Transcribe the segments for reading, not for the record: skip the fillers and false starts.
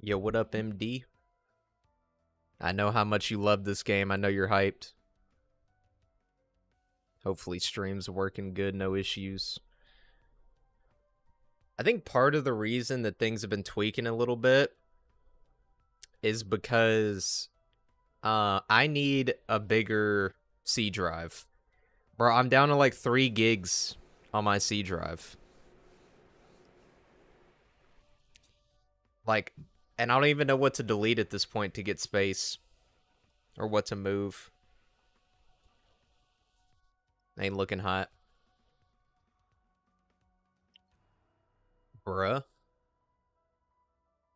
Yo, what up, MD? I know how much you love this game. I know you're hyped. Hopefully stream's working good, no issues. I think part of the reason that things have been tweaking a little bit is because I need a bigger C drive. Bro, I'm down to like 3 gigs on my C drive. Like, and I don't even know what to delete at this point to get space or what to move. Ain't looking hot. Bruh.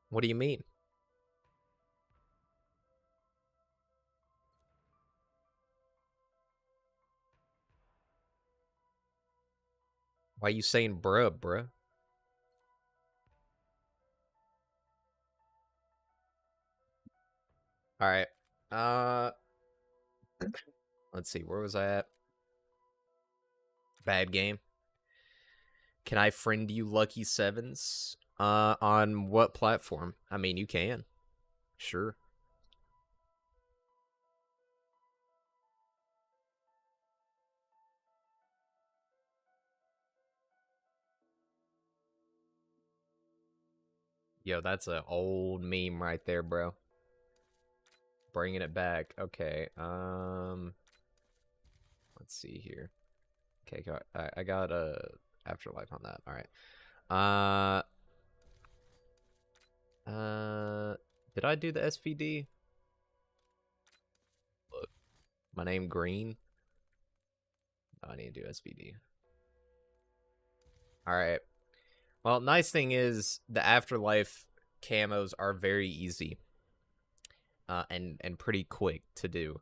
What do you mean? Why you saying bruh? Alright. Uh let's see, where was I at? Bad game. Can I friend you Lucky Sevens? On what platform? I mean, you can. Sure. Yo, that's an old meme right there, bro. Bringing it back. Okay. Let's see here. Okay, I got a Afterlife on that. All right. Did I do the SVD? Look, my name Green. Oh, I need to do SVD. All right. Well, nice thing is the Afterlife camos are very easy. And pretty quick to do.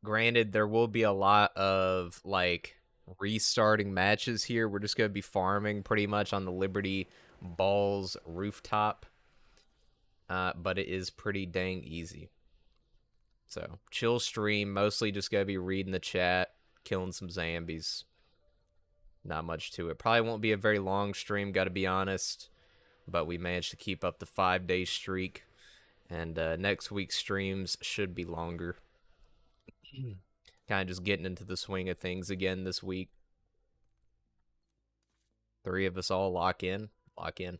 Granted, there will be a lot of like restarting matches here. We're just gonna be farming pretty much on the Liberty Balls rooftop, but it is pretty dang easy. So chill stream, mostly just gonna be reading the chat, killing some zombies. Not much to it. Probably won't be a very long stream, gotta be honest. But we managed to keep up the 5-day streak. And next week's streams should be longer. Kind of just getting into the swing of things again this week. 3 of us all lock in. Lock in.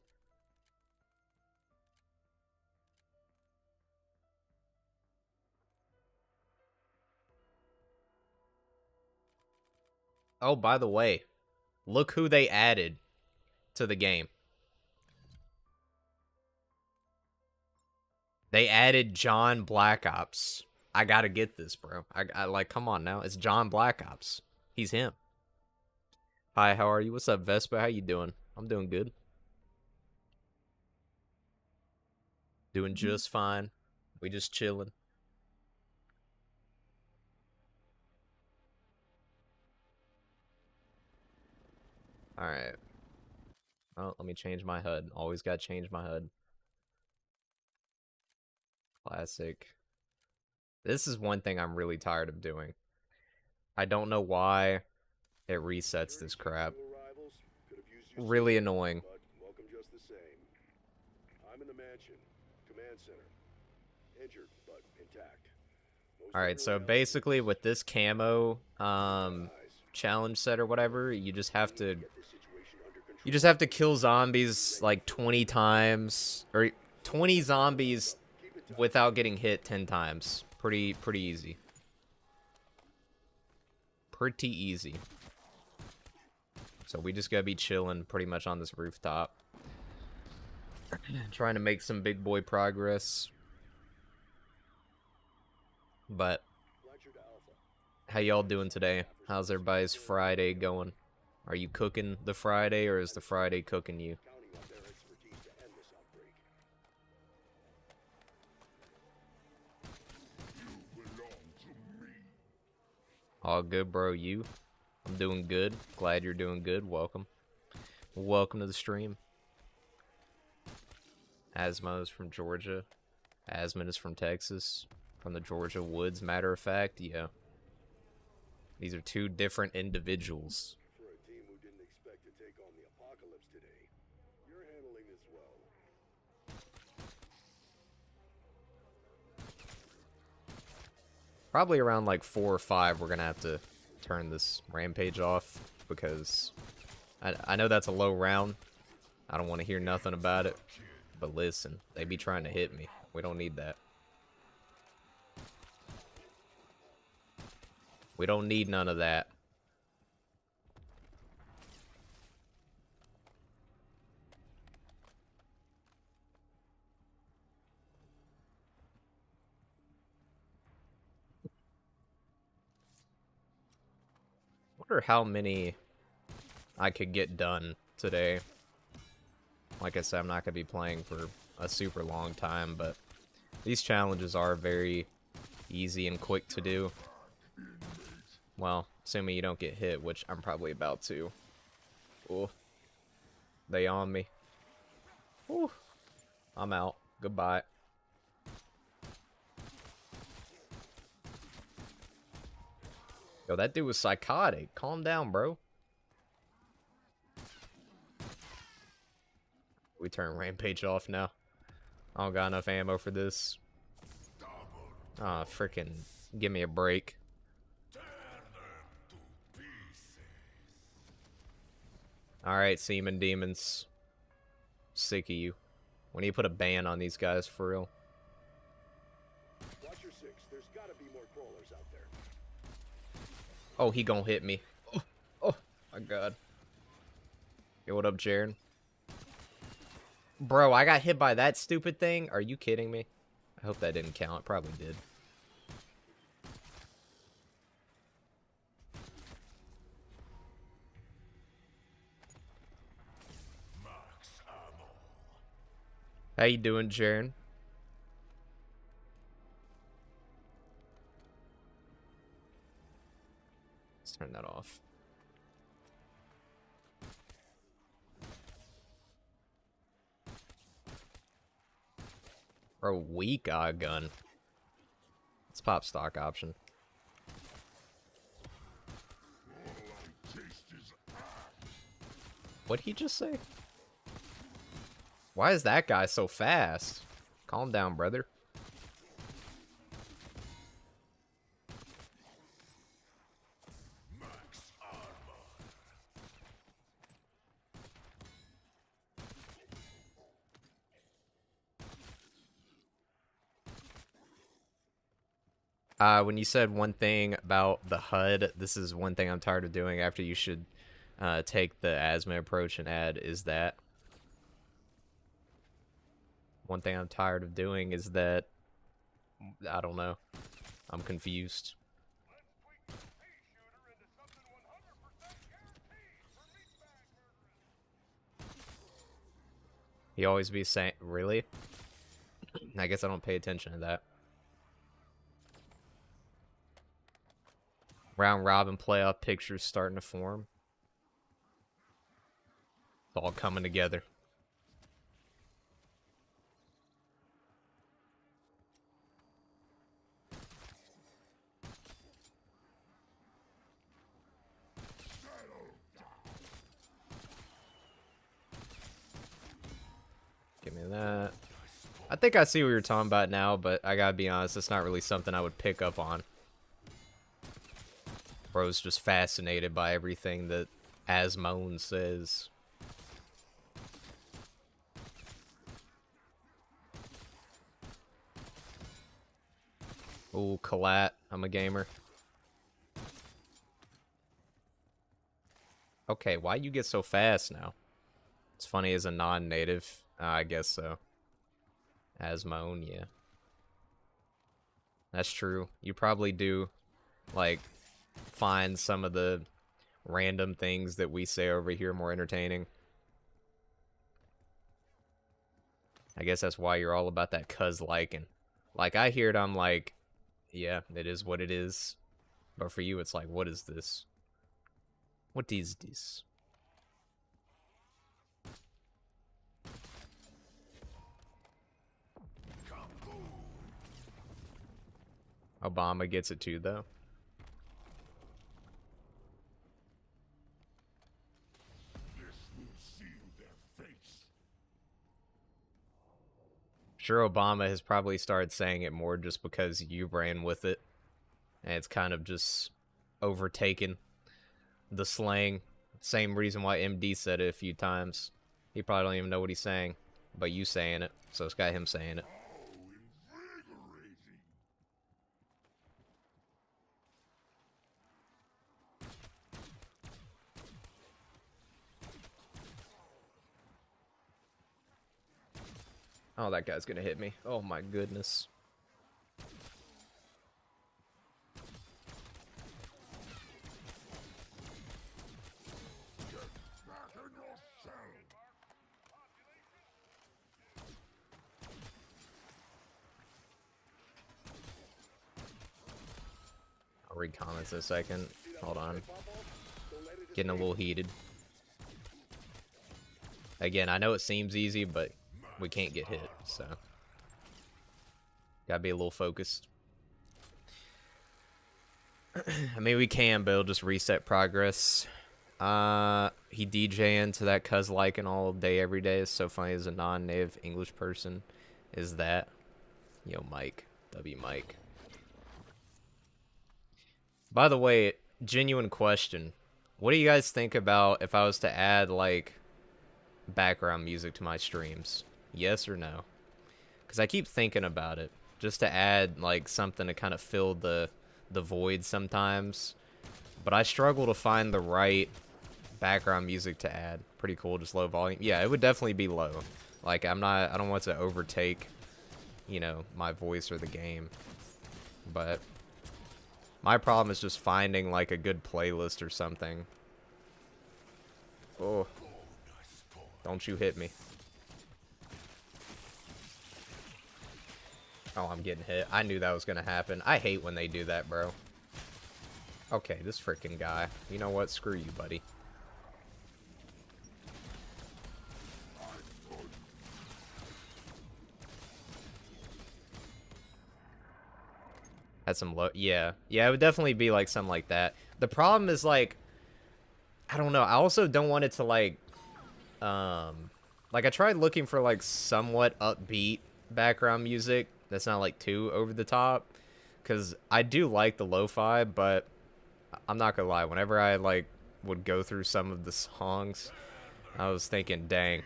Oh, by the way, look who they added to the game. They added John Black Ops. I gotta get this, bro. I like, come on now. It's John Black Ops. He's him. Hi, how are you? What's up, Vespa? How you doing? I'm doing good. Doing just fine. We just chilling. Alright. Oh, let me change my HUD. Always gotta change my HUD. Classic. This is one thing I'm really tired of doing. I don't know why it resets this crap. Really annoying. Welcome just the same. I'm in the mansion, command center. Injured, but intact. Alright, so basically with this camo challenge set or whatever, you just have to kill zombies like 20 times, or 20 zombies without getting hit 10 times. Pretty easy. Pretty easy. So we just gotta be chilling pretty much on this rooftop. Trying to make some big boy progress. But how y'all doing today? How's everybody's Friday going? Are you cooking the Friday, or is the Friday cooking you? All good, bro. You? I'm doing good. Glad you're doing good. Welcome. Welcome to the stream. Asmo is from Georgia. Asmon is from Texas. From the Georgia woods, matter of fact. Yeah. These are 2 different individuals. For a team who didn't expect to take on the apocalypse today, you're handling this well. Probably around like 4 or 5, we're gonna have to turn this rampage off because I know that's a low round. I don't want to hear nothing about it. But listen, they be trying to hit me. We don't need that. We don't need none of that. Wonder how many I could get done today. Like I said, I'm not going to be playing for a super long time, but these challenges are very easy and quick to do. Well, assuming you don't get hit, which I'm probably about to. Ooh. They on me. Ooh. I'm out. Goodbye. Yo, that dude was psychotic. Calm down, bro. We turn Rampage off now. I don't got enough ammo for this. Ah, freaking give me a break. Alright, Seaman Demons. Sick of you. We need to put a ban on these guys for real. Watch your six. There's gotta be more crawlers out there. Oh, he gonna hit me. Oh my god. Yo, what up, Jaren? Bro, I got hit by that stupid thing? Are you kidding me? I hope that didn't count. It probably did. How you doing, Jaren? Let's turn that off. Bro, weak gun. Let's pop stock option. What'd he just say? Why is that guy so fast? Calm down, brother. When you said one thing about the HUD, this is one thing I'm tired of doing after you should take the asthma approach and add is that. One thing I'm tired of doing is that, I don't know, I'm confused. He always be saying, really? I guess I don't pay attention to that. Round robin playoff pictures starting to form. It's all coming together. Give me that. I think I see what you're talking about now, but I gotta be honest, it's not really something I would pick up on. Bro's just fascinated by everything that Asmone says. Ooh, Collat. I'm a gamer. Okay, why you get so fast now? It's funny as a non-native. I guess so. Asmone, yeah. That's true. You probably do, like, find some of the random things that we say over here more entertaining. I guess that's why you're all about that cuz liking. Like, I hear it, I'm like, yeah, it is what it is. But for you, it's like, what is this? What is this? Obama gets it too, though. Sure, Obama has probably started saying it more just because you ran with it. and it's kind of just overtaken the slang. Same reason why MD said it a few times. He probably don't even know what he's saying, but you saying it, so it's got him saying it. Oh, that guy's gonna hit me. Oh my goodness. I'll read comments in a second. Hold on. Getting a little heated. Again, I know it seems easy, but we can't get hit, so gotta be a little focused. I mean, we can, but it'll just reset progress. He DJing to that cuz liking all day, every day is so funny as a non-native English person. Is that? Yo, Mike. W Mike. By the way, genuine question. What do you guys think about if I was to add, like, background music to my streams? Yes or no? Because I keep thinking about it. Just to add, like, something to kind of fill the void sometimes. But I struggle to find the right background music to add. Pretty cool, just low volume. Yeah, it would definitely be low. Like, I don't want to overtake, you know, my voice or the game. But my problem is just finding, like, a good playlist or something. Oh. Don't you hit me. Oh, I'm getting hit. I knew that was gonna happen. I hate when they do that, bro. Okay, this freaking guy. You know what? Screw you, buddy. Had some low. Yeah. Yeah, it would definitely be like something like that. The problem is, like, I don't know. I also don't want it to, like I tried looking for, like, somewhat upbeat background music that's not, like, too over the top, because I do like the lo-fi, but I'm not gonna lie, whenever I, like, would go through some of the songs, I was thinking, dang,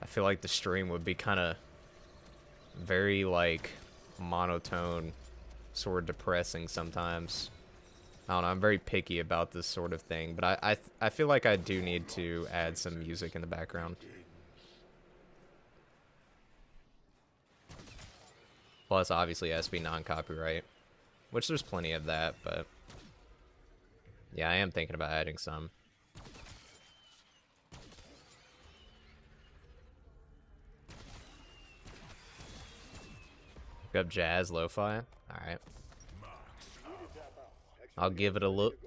I feel like the stream would be kind of very, like, monotone, sort of depressing sometimes. I don't know, I'm very picky about this sort of thing, but I feel like I do need to add some music in the background. Plus, obviously, it has to be non-copyright, which there's plenty of that, but yeah, I am thinking about adding some. Pick up jazz, lo-fi. Alright. I'll give it a look.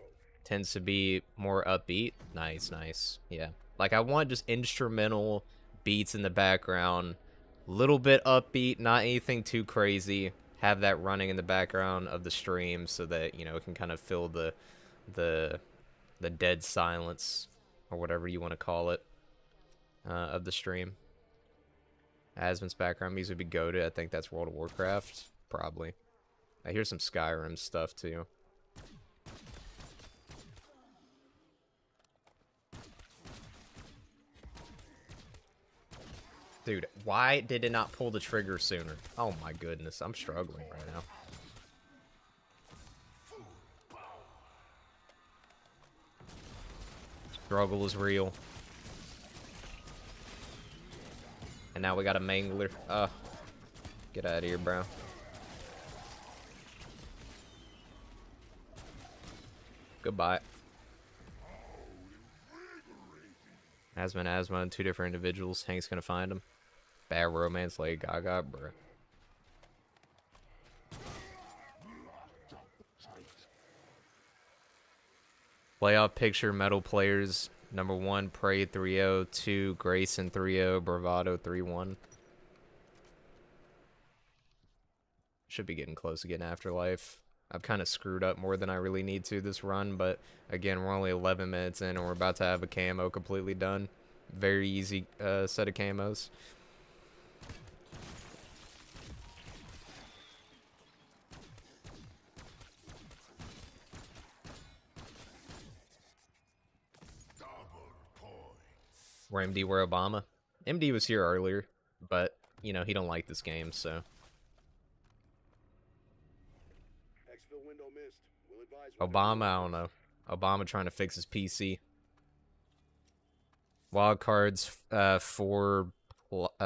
Tends to be more upbeat. Nice, nice. Yeah. Like, I want just instrumental beats in the background. Little bit upbeat, not anything too crazy. Have that running in the background of the stream so that, you know, it can kind of fill the dead silence, or whatever you want to call it, of the stream. Asmon's background music would be goated. I think that's World of Warcraft. Probably. I hear some Skyrim stuff, too. Dude, why did it not pull the trigger sooner? Oh my goodness, I'm struggling right now. Struggle is real. And now we got a mangler. Get out of here, bro. Goodbye. Asma and two different individuals. Hank's gonna find him. Bad romance, Lady Gaga, bruh. Playoff picture, medal players. Number 1, Prey 3-0. 2, Grayson 3-0. Bravado 3-1. Should be getting close to getting Afterlife. I've kind of screwed up more than I really need to this run, but again, we're only 11 minutes in, and we're about to have a camo completely done. Very easy set of camos. Where MD were Obama. MD was here earlier, but you know he don't like this game, so. Exfil window missed. We'll advise Obama, I don't know. Obama trying to fix his PC. Wild cards for Pies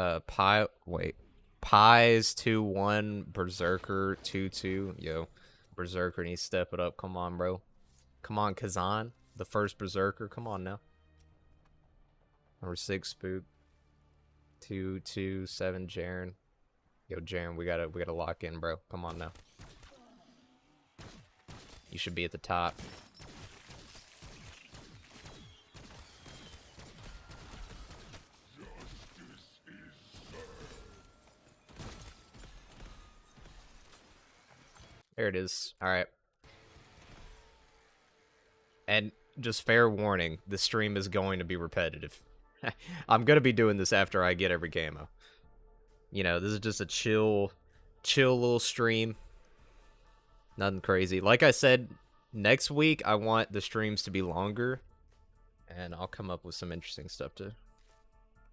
2-1, Berserker 2-2. Yo, Berserker needs to step it up. Come on, bro. Come on, Kazan. The first Berserker. Come on now. Number 6, Spook. 2-2, 7, Jaren. Yo, Jaren, we gotta lock in, bro. Come on now. You should be at the top. There it is. All right. And just fair warning, the stream is going to be repetitive. I'm going to be doing this after I get every camo. You know, this is just a chill little stream. Nothing crazy. Like I said, next week I want the streams to be longer. And I'll come up with some interesting stuff to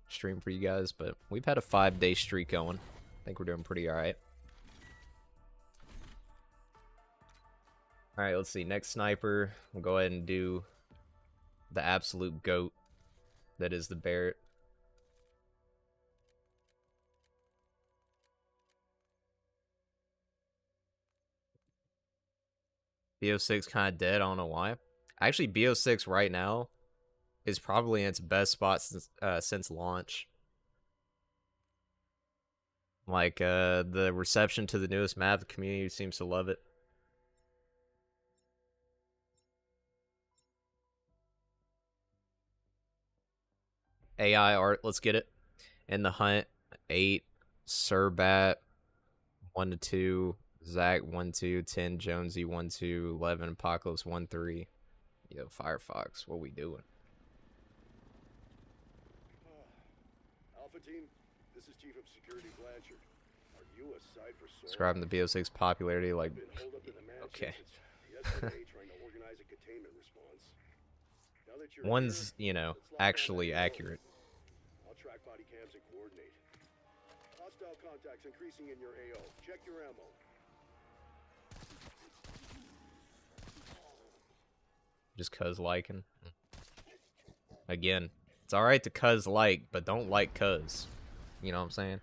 stream for you guys. But we've had a 5-day streak going. I think we're doing pretty alright. Alright, let's see. Next sniper. We'll go ahead and do the absolute GOAT. That is the Barrett. BO6 kind of dead. I don't know why. Actually, BO6 right now is probably in its best spot since launch. Like, the reception to the newest map, the community seems to love it. AI art, let's get it. In the hunt, 8, Surbat, 1-2, Zach, 1-2, 10, Jonesy, 1-2, 11, Apocalypse, 1-3. Yo, Firefox, what we doing? Alpha team, this is Chief of Security Blanchard. Are you a side for Sora? Describing the BO6 popularity like, Been holed up in the mansion okay. since yesterday trying to organize a containment response. Now that you're One's, here, you know, let's lock down actually that AO. accurate. I'll track body cams and coordinate. Hostile contacts increasing in your AO. Check your ammo. Just cuz liking. Again, it's alright to cuz like, but don't like cuz. You know what I'm saying?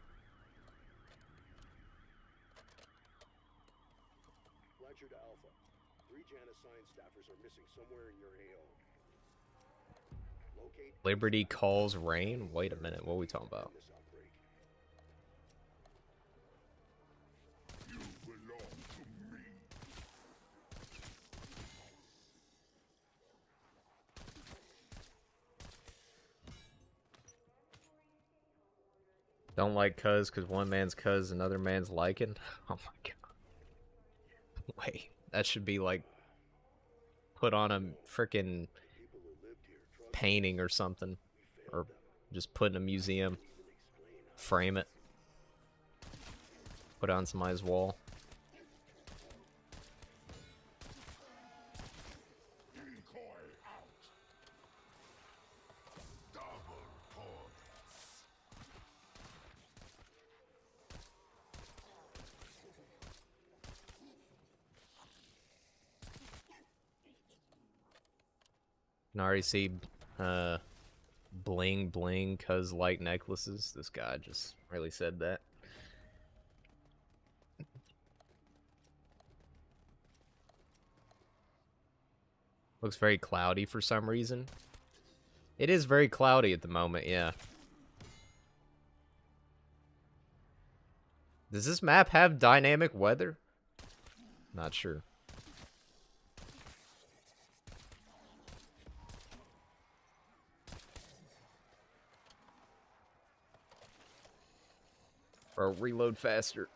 Blanchard Alpha. 3 Janus Science staffers are missing somewhere in your AO. Locate Liberty calls rain? Wait a minute, what are we talking about? this outbreak. Don't like cuz one man's cuz another man's liking? Oh my god. Wait, that should be like put on a freaking People who lived here trust painting or something. Or just put in a museum. Frame it. Put it on somebody's wall. You can already see bling bling cuz like necklaces. This guy just really said that. Looks very cloudy for some reason. It is very cloudy at the moment, yeah. Does this map have dynamic weather? Not sure. Or reload faster.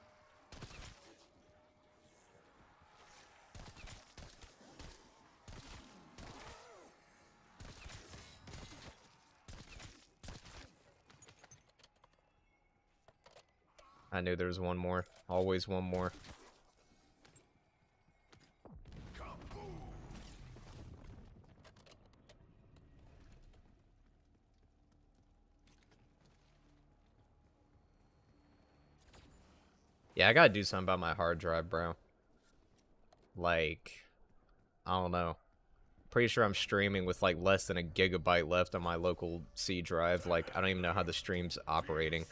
I knew there was one more. Always one more. Yeah, I gotta do something about my hard drive, bro. Like, I don't know. Pretty sure I'm streaming with like less than a gigabyte left on my local C drive. Like, I don't even know how the stream's operating.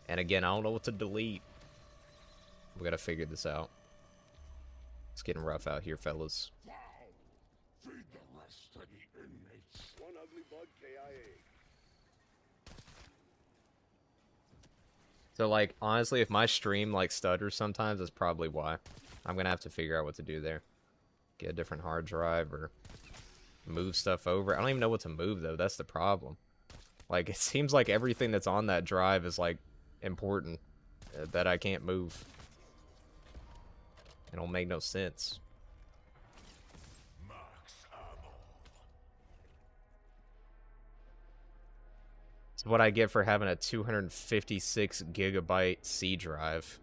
And again, I don't know what to delete. We gotta figure this out. It's getting rough out here, fellas. Wow. Feed the rest of the inmates. One ugly bug KIA. So, like, honestly, if my stream, like, stutters sometimes, that's probably why. I'm gonna have to figure out what to do there. Get a different hard drive or move stuff over. I don't even know what to move, though. That's the problem. Like, it seems like everything that's on that drive is, like, important that I can't move. It don't make no sense. It's what I get for having a 256 gigabyte C drive.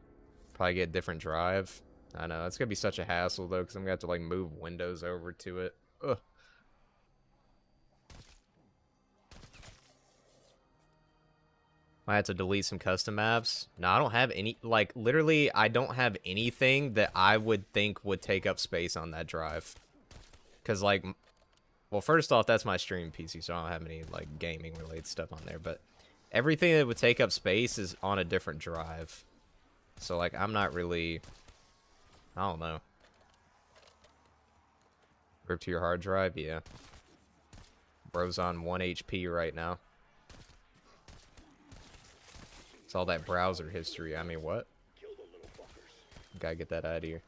Probably get a different drive. I know, it's gonna be such a hassle, though, because I'm gonna have to, like, move Windows over to it. Ugh. I had to delete some custom apps. No, I don't have any, like, literally, I don't have anything that I would think would take up space on that drive. Because, like, well, first off, that's my streaming PC, so I don't have any, like, gaming-related stuff on there. But everything that would take up space is on a different drive. So, like, I'm not really, I don't know. Rip to your hard drive? Yeah. Bro's on 1 HP right now. It's all that browser history. I mean, what? Kill the little fuckers. Gotta get that out of here.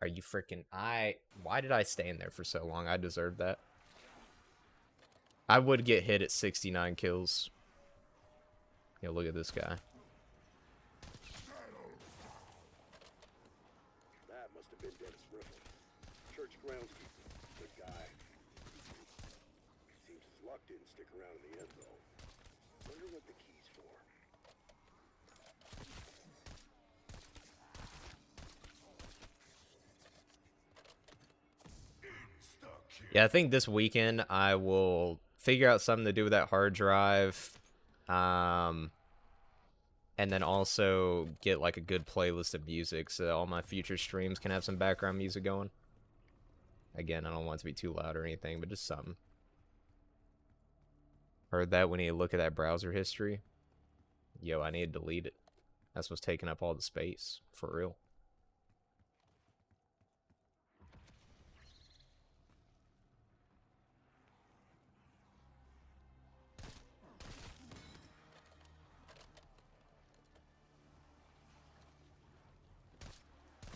Are you freaking... Why did I stay in there for so long? I deserved that. I would get hit at 69 kills. Yo, look at this guy. That must have been Dennis Riffle. Church groundskeeper. Good guy. Seems his luck didn't stick around in the end, though. Wonder what the key's for. Yeah, I think this weekend I will figure out something to do with that hard drive. And then also get like a good playlist of music so all my future streams can have some background music going. Again, I don't want it to be too loud or anything, but just something. Heard that we need to look at that browser history. Yo, I need to delete it. That's what's taking up all the space. For real.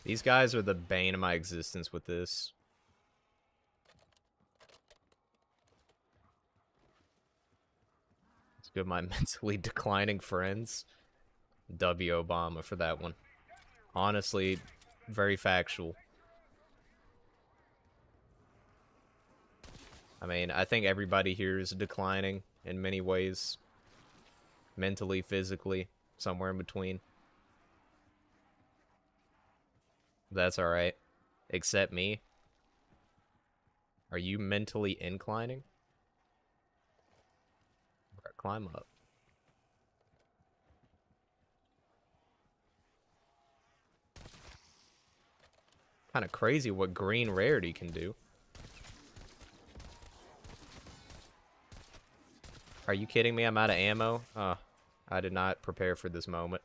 These guys are the bane of my existence with this. It's good, my mentally declining friends. W Obama for that one. Honestly, very factual. I mean, I think everybody here is declining in many ways. Mentally, physically, somewhere in between. That's alright. Except me. Are you mentally inclining? Climb up. Kind of crazy what green rarity can do. Are you kidding me? I'm out of ammo? Oh, I did not prepare for this moment.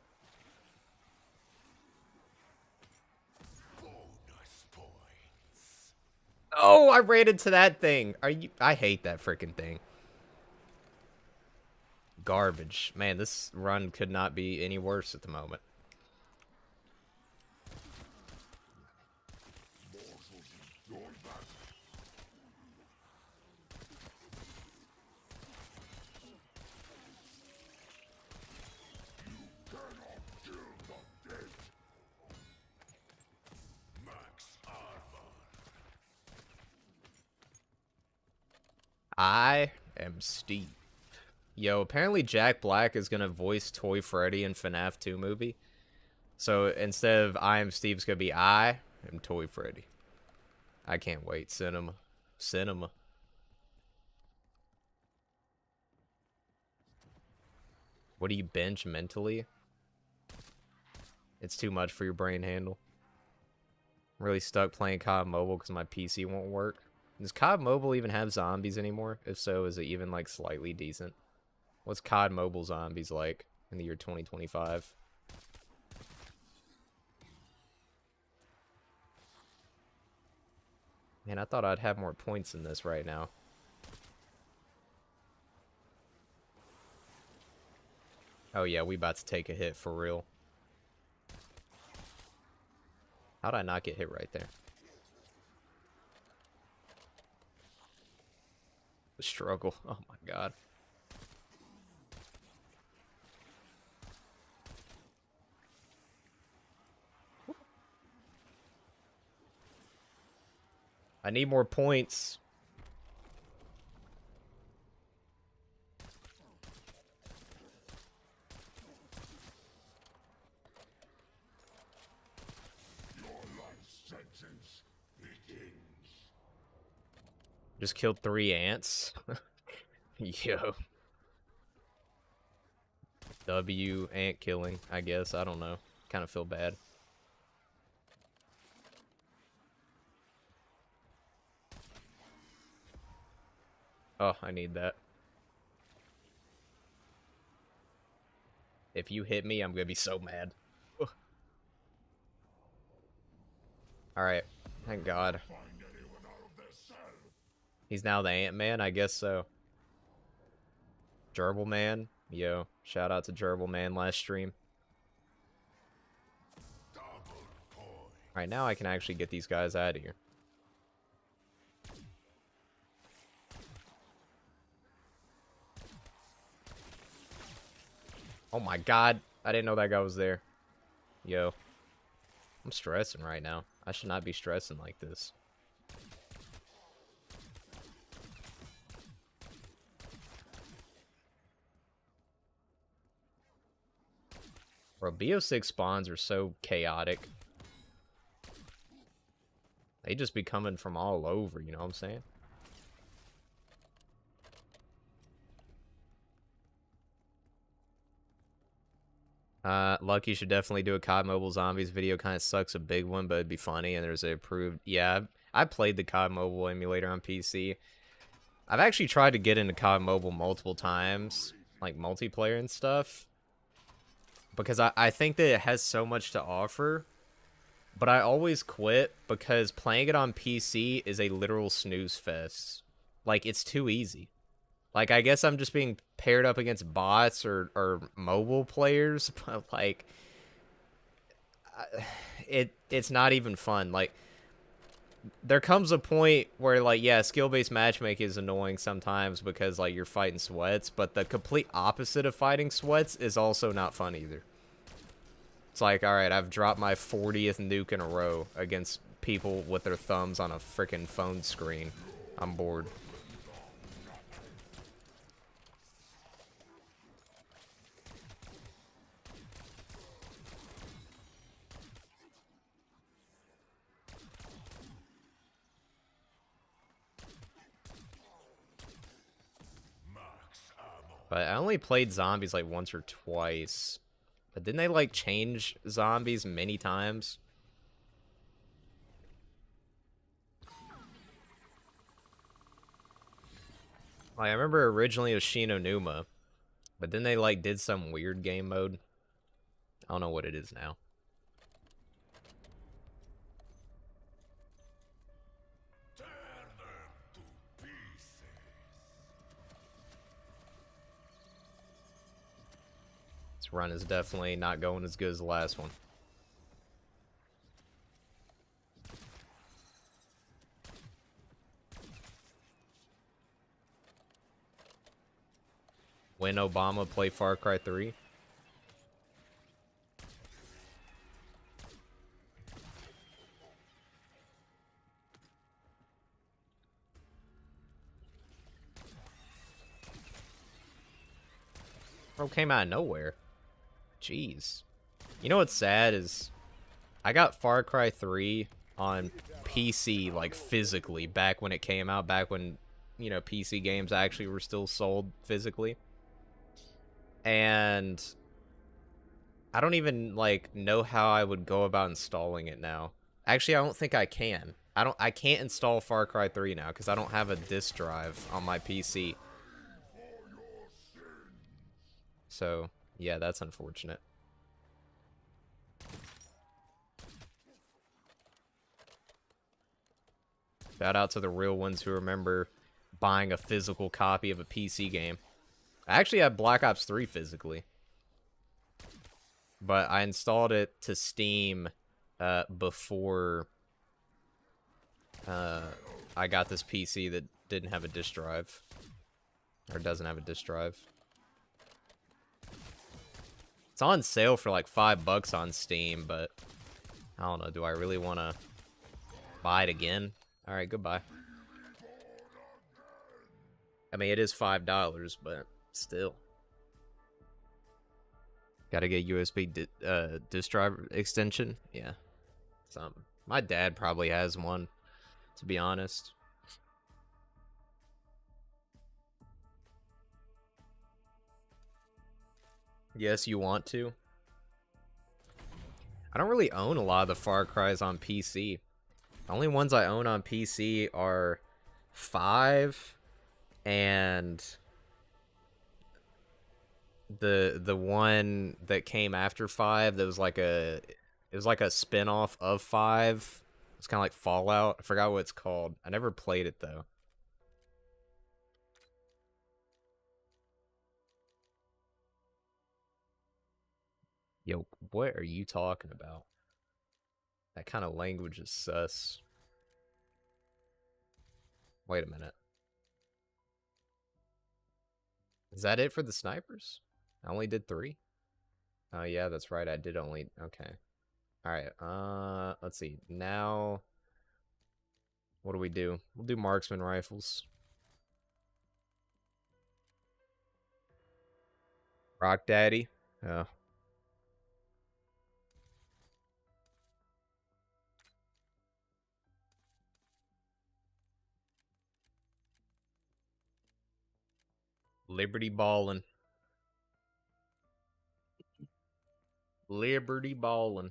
Oh, I ran into that thing. Are you... I hate that freaking thing. Garbage. Man, this run could not be any worse at the moment. I am Steve. Yo, apparently Jack Black is gonna voice Toy Freddy in FNAF 2 movie. So instead of I am Steve, it's gonna be I am Toy Freddy. I can't wait. Cinema. Cinema. What do you bench mentally? It's too much for your brain handle. I'm really stuck playing COD Mobile because my PC won't work. Does COD Mobile even have zombies anymore? If so, is it even like slightly decent? What's COD Mobile zombies like in the year 2025? Man, I thought I'd have more points in this right now. Oh yeah, we about to take a hit for real. How'd I not get hit right there? The struggle. Oh my god. I need more points. Just killed 3 ants. Yo. W ant killing, I guess. I don't know. Kind of feel bad. Oh, I need that. If you hit me, I'm gonna be so mad. Alright. Thank God. He's now the Ant-Man? I guess so. Gerbil Man? Yo, shout out to Gerbil Man last stream. Alright, now I can actually get these guys out of here. Oh my god, I didn't know that guy was there. Yo. I'm stressing right now. I should not be stressing like this. Bro, BO6 spawns are so chaotic. They just be coming from all over, you know what I'm saying? Lucky should definitely do a COD Mobile Zombies video. Kind of sucks a big one, but it'd be funny. And there's a approved. Yeah, I played the COD Mobile emulator on PC. I've actually tried to get into COD Mobile multiple times, like multiplayer and stuff, because I think that it has so much to offer. But I always quit because playing it on PC is a literal snooze fest. Like, it's too easy. Like, I guess I'm just being paired up against bots or mobile players, but, like, it's not even fun. Like, there comes a point where, like, yeah, skill-based matchmaking is annoying sometimes because, like, you're fighting sweats, but the complete opposite of fighting sweats is also not fun either. It's like, alright, I've dropped my 40th nuke in a row against people with their thumbs on a freaking phone screen. I'm bored. But I only played zombies like once or twice. But didn't they like change zombies many times? Like, I remember originally it was Shinonuma. But then they like did some weird game mode. I don't know what it is now. This run is definitely not going as good as the last one. When Obama play Far Cry 3? Bro came out of nowhere. Jeez. You know what's sad is I got Far Cry 3 on PC, like, physically, back when it came out, back when, you know, PC games actually were still sold physically. and I don't even like know how I would go about installing it now. Actually, I don't think I can. I can't install Far Cry 3 now because I don't have a disk drive on my PC. So, yeah, that's unfortunate. Shout out to the real ones who remember buying a physical copy of a PC game. I actually have Black Ops 3 physically, but I installed it to Steam before I got this PC that didn't have a disk drive, or doesn't have a disk drive. It's on sale for like $5 on Steam, but I don't know. Do I really want to buy it again? All right, goodbye. I mean, it is $5, but still. Gotta get USB disk drive extension. Yeah, something. My dad probably has one, to be honest. Yes, you want to. I don't really own a lot of the Far Cries on PC. The only ones I own on PC are 5 and the one that came after 5 that was like a spin-off of 5. It's kind of like Fallout. I forgot what it's called. I never played it though. Yo, what are you talking about? That kind of language is sus. Wait a minute. Is that it for the snipers? I only did 3? Oh yeah, that's right. I did only... Okay. Alright, let's see. Now, what do we do? We'll do marksman rifles. Rock Daddy. Oh. Liberty Ballin'. Liberty Ballin'.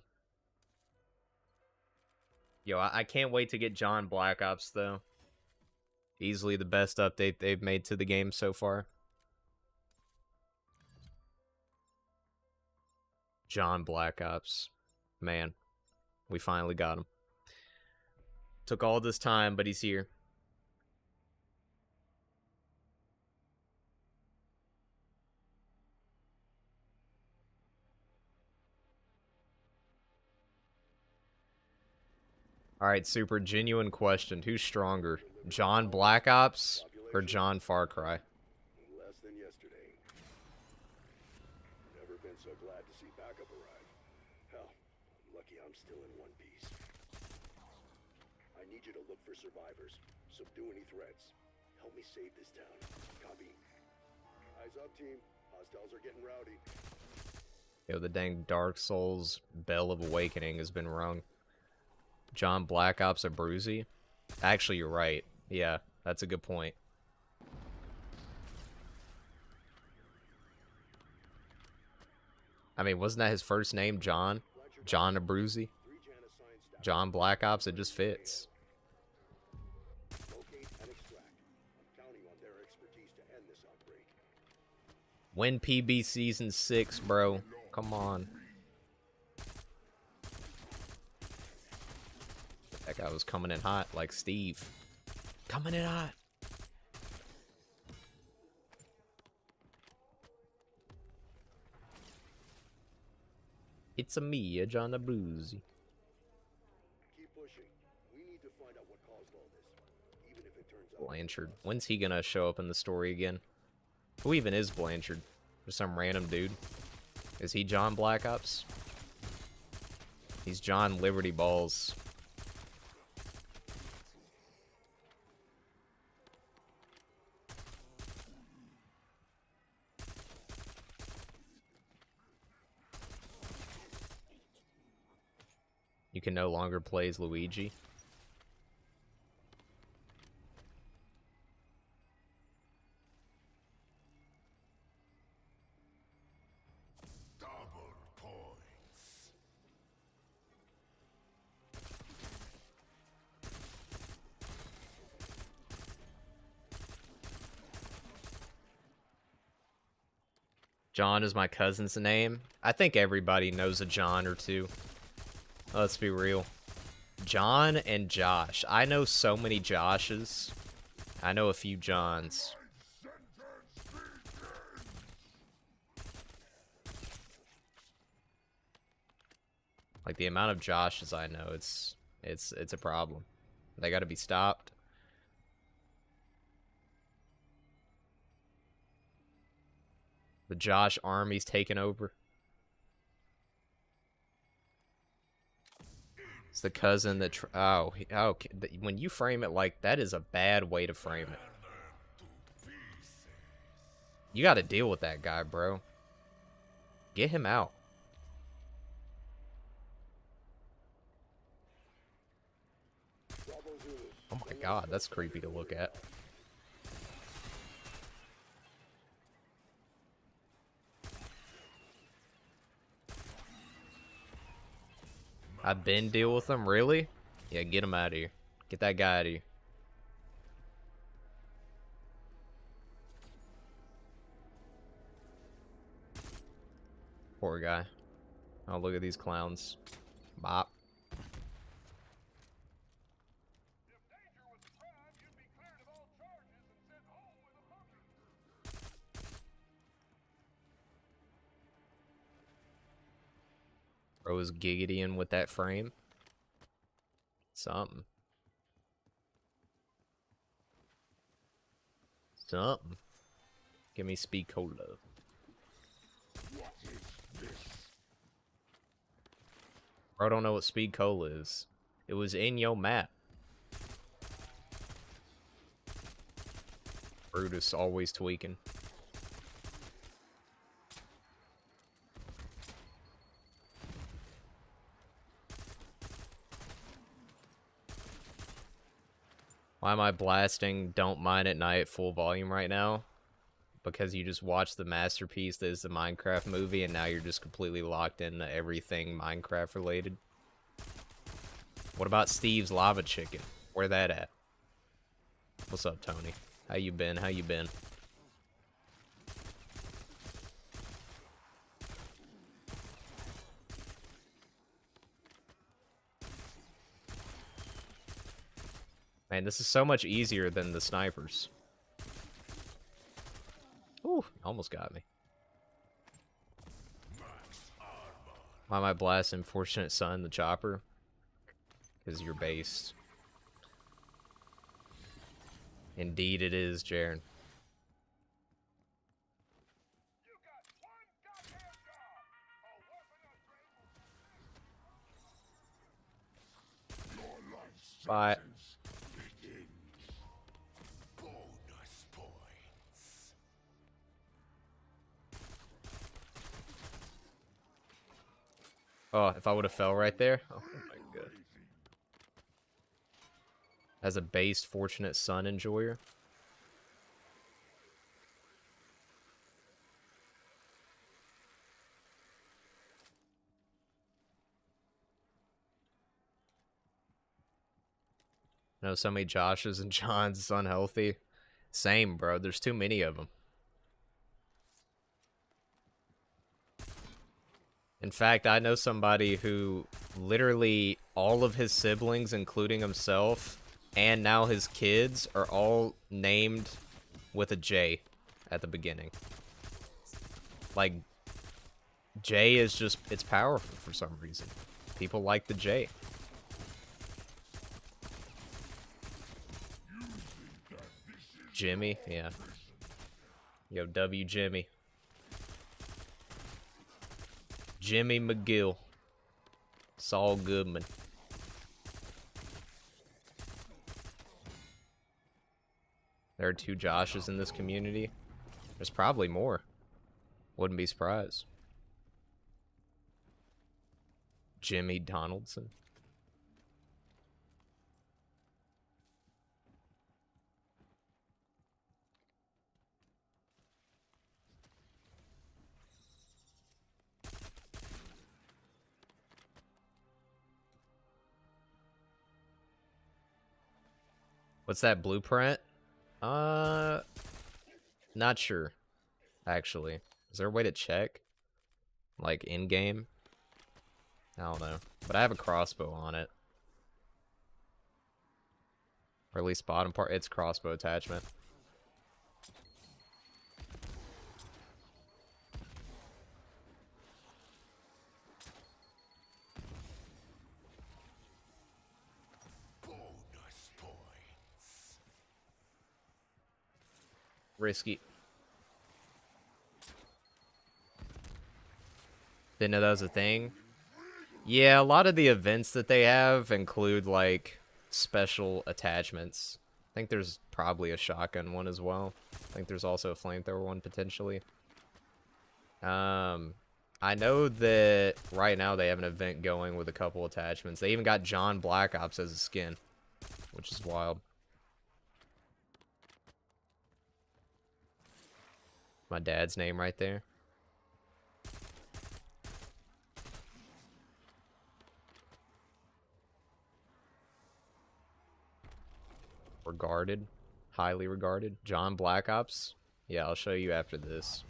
Yo, I can't wait to get John Black Ops, though. Easily the best update they've made to the game so far. John Black Ops. Man, we finally got him. Took all this time, but he's here. Alright, super genuine question. Who's stronger? John Black Ops or John Far Cry? Less than yesterday. Never been so glad to see backup arrive. Hell, I'm lucky I'm still in one piece. I need you to look for survivors. Subdue any threats. Help me save this town. Copy. Eyes up, team. Hostiles are getting rowdy. Yo, the dang Dark Souls Bell of Awakening has been rung. John Black Ops or Bruzy? Actually, you're right. Yeah, that's a good point. I mean, wasn't that his first name, John? John Abruzzi? John Black Ops, it just fits. Locate and extract. I'm counting on their expertise to end this outbreak. Win PB Season 6, bro. Come on. That guy was coming in hot like Steve. Coming in hot. It's a me, John Abruzzi. Keep pushing. We need to find out what caused all this. Even if it turns out Blanchard. When's he gonna show up in the story again? Who even is Blanchard? Just some random dude. Is he John Black Ops? He's John Liberty Balls. You can no longer play as Luigi. John is my cousin's name. I think everybody knows a John or two. Let's be real. John and Josh. I know so many Joshes. I know a few Johns. Like the amount of Joshes I know, it's a problem. They gotta be stopped. The Josh army's taking over. It's the cousin that when you frame it like that is a bad way to frame it. You got to deal with that guy, bro. Get him out. Oh my god, that's creepy to look at. I've been deal with him, really? Yeah, get him out of here. Get that guy out of here. Poor guy. Oh, look at these clowns. Bop. Bro was giggitying with that frame. Something. Something. Give me speed cola. What is this? Bro, I don't know what speed cola is. It was in your map. Brutus always tweaking. Why am I blasting Don't Mind at Night full volume right now? Because you just watched the masterpiece that is the Minecraft movie and now you're just completely locked into everything Minecraft related. What about Steve's Lava Chicken? Where that at? What's up, Tony? How you been? How you been? Man, this is so much easier than the snipers. Ooh, almost got me. Why am I blasting Fortunate Son, the chopper? Because you're based. Indeed it is, Jaren. Bye. Oh, if I would have fell right there. Oh my god. As a based Fortunate Son enjoyer. I know so many Joshes and Johns is unhealthy. Same, bro. There's too many of them. In fact, I know somebody who literally all of his siblings, including himself, and now his kids, are all named with a J at the beginning. Like, J is just, it's powerful for some reason. People like the J. Jimmy, yeah. Yo, W Jimmy. Jimmy McGill. Saul Goodman. There are 2 Joshes in this community. There's probably more. Wouldn't be surprised. Jimmy Donaldson. What's that blueprint? Not sure, actually. Is there a way to check? Like, in-game? I don't know. But I have a crossbow on it. Or at least bottom part. It's crossbow attachment. Risky. Didn't know that was a thing. Yeah, a lot of the events that they have include, like, special attachments. I think there's probably a shotgun one as well. I think there's also a flamethrower one, potentially. I know that right now they have an event going with a couple attachments. They even got John Black Ops as a skin, which is wild. My dad's name right there. Regarded. Highly regarded. John Black Ops. Yeah, I'll show you after this.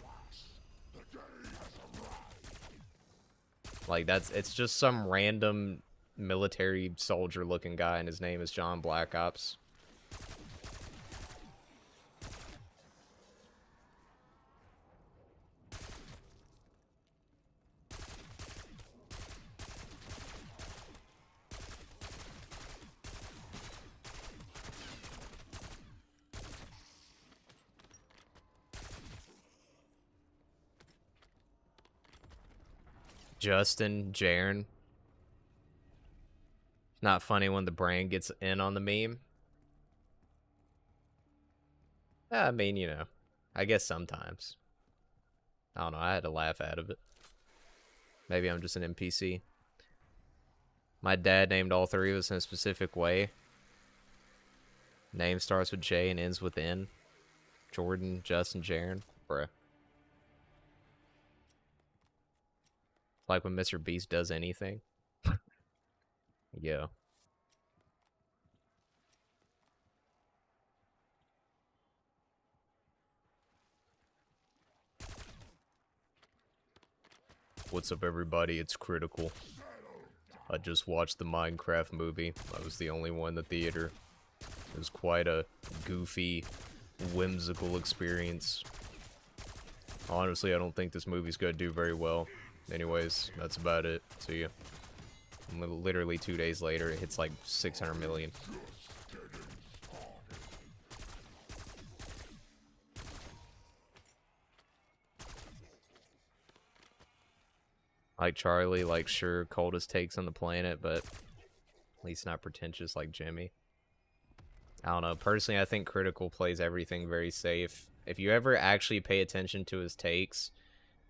Like, it's just some random military soldier looking guy, and his name is John Black Ops. Justin, Jaren. Not funny when the brain gets in on the meme. I mean, you know, I guess sometimes. I don't know, I had to laugh out of it. Maybe I'm just an NPC. My dad named all three of us in a specific way. Name starts with J and ends with N. Jordan, Justin, Jaren. Bruh. Like when Mr. Beast does anything. Yeah. What's up, everybody? It's Critical. I just watched the Minecraft movie. I was the only one in the theater. It was quite a goofy, whimsical experience. Honestly, I don't think this movie's gonna do very well. Anyways, that's about it. See ya. Literally 2 days later, it hits like 600 million. Like Charlie, like sure, coldest takes on the planet, but at least not pretentious like Jimmy. I don't know. Personally, I think Critical plays everything very safe. If you ever actually pay attention to his takes,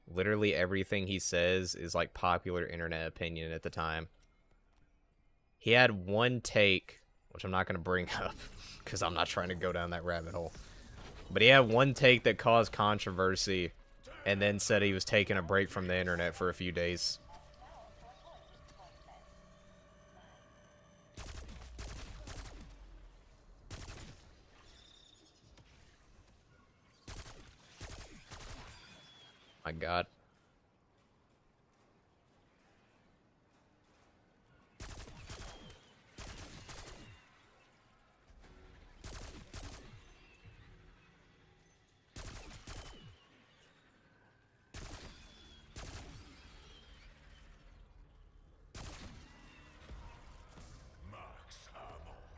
literally everything he says is like popular internet opinion at the time. He had one take, which I'm not going to bring up because I'm not trying to go down that rabbit hole. But he had one take that caused controversy and then said he was taking a break from the internet for a few days. My God.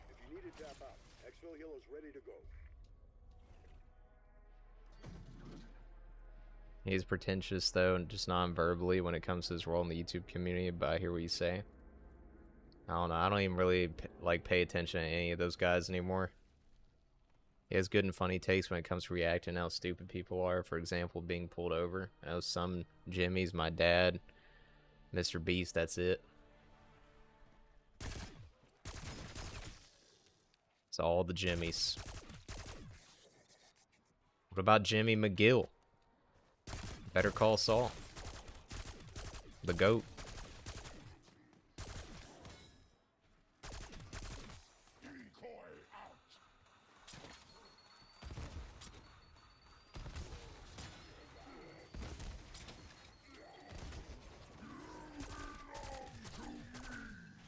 If you need to tap out, exfil heal is ready to go. He's pretentious, though, and just non-verbally when it comes to his role in the YouTube community, but I hear what you say. I don't know. I don't even really, like, pay attention to any of those guys anymore. He has good and funny takes when it comes to reacting to how stupid people are. For example, being pulled over. I know some Jimmys, my dad, Mr. Beast, that's it. It's all the Jimmys. What about Jimmy McGill? Better Call Saul. The GOAT.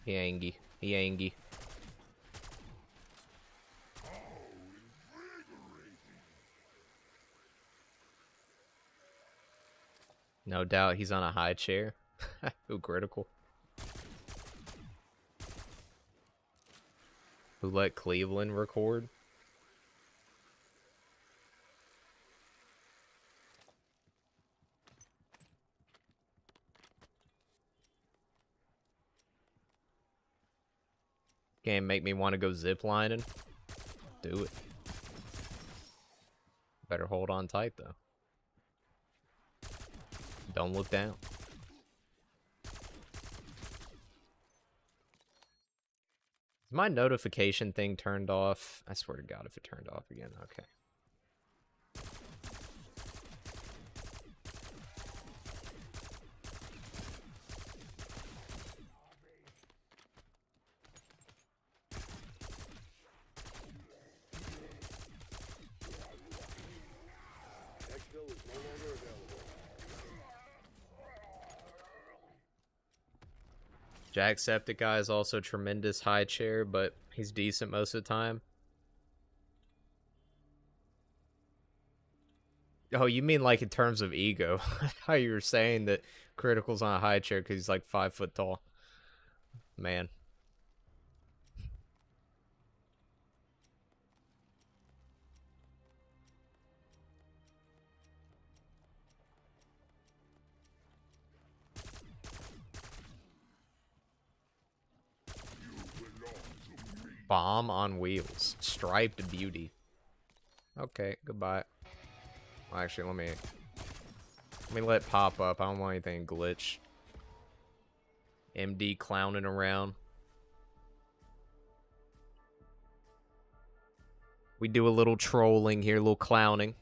He angy. He angy. No doubt he's on a high chair. Who critical? Who let Cleveland record? Can't make me want to go ziplining. Do it. Better hold on tight though. Don't look down. Is my notification thing turned off? I swear to God if it turned off again. Okay. Exfil is no longer available. Jacksepticeye is also tremendous high chair, but he's decent most of the time. Oh, you mean like in terms of ego? I thought you were saying that Critical's on a high chair because he's like 5 foot tall. Man. Bomb on wheels. Striped beauty. Okay, goodbye. Well, actually, let me let it pop up. I don't want anything glitch. MD clowning around. We do a little trolling here, a little clowning.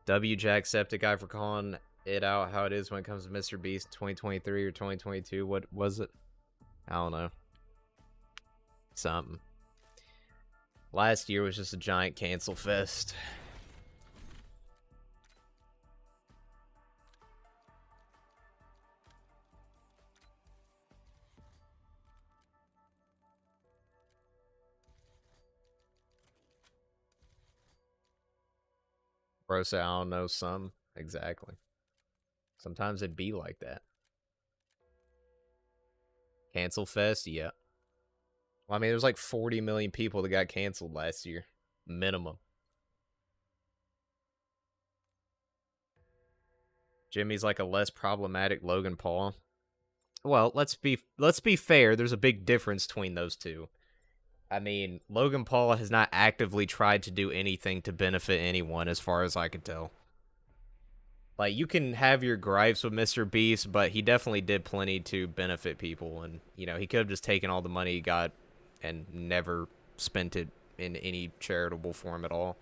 W Jacksepticeye for calling it out how it is when it comes to Mr. Beast 2023 or 2022. What was it? I don't know. Something. Last year was just a giant cancel fest. Bro said, I don't know, some. Exactly. Sometimes it'd be like that. Cancel fest? Yeah. Well, I mean, there's like 40 million people that got canceled last year. Minimum. Jimmy's like a less problematic Logan Paul. Well, let's be fair. There's a big difference between those two. I mean, Logan Paul has not actively tried to do anything to benefit anyone, as far as I can tell. Like, you can have your gripes with Mr. Beast, but he definitely did plenty to benefit people. And, you know, he could have just taken all the money he got and never spent it in any charitable form at all.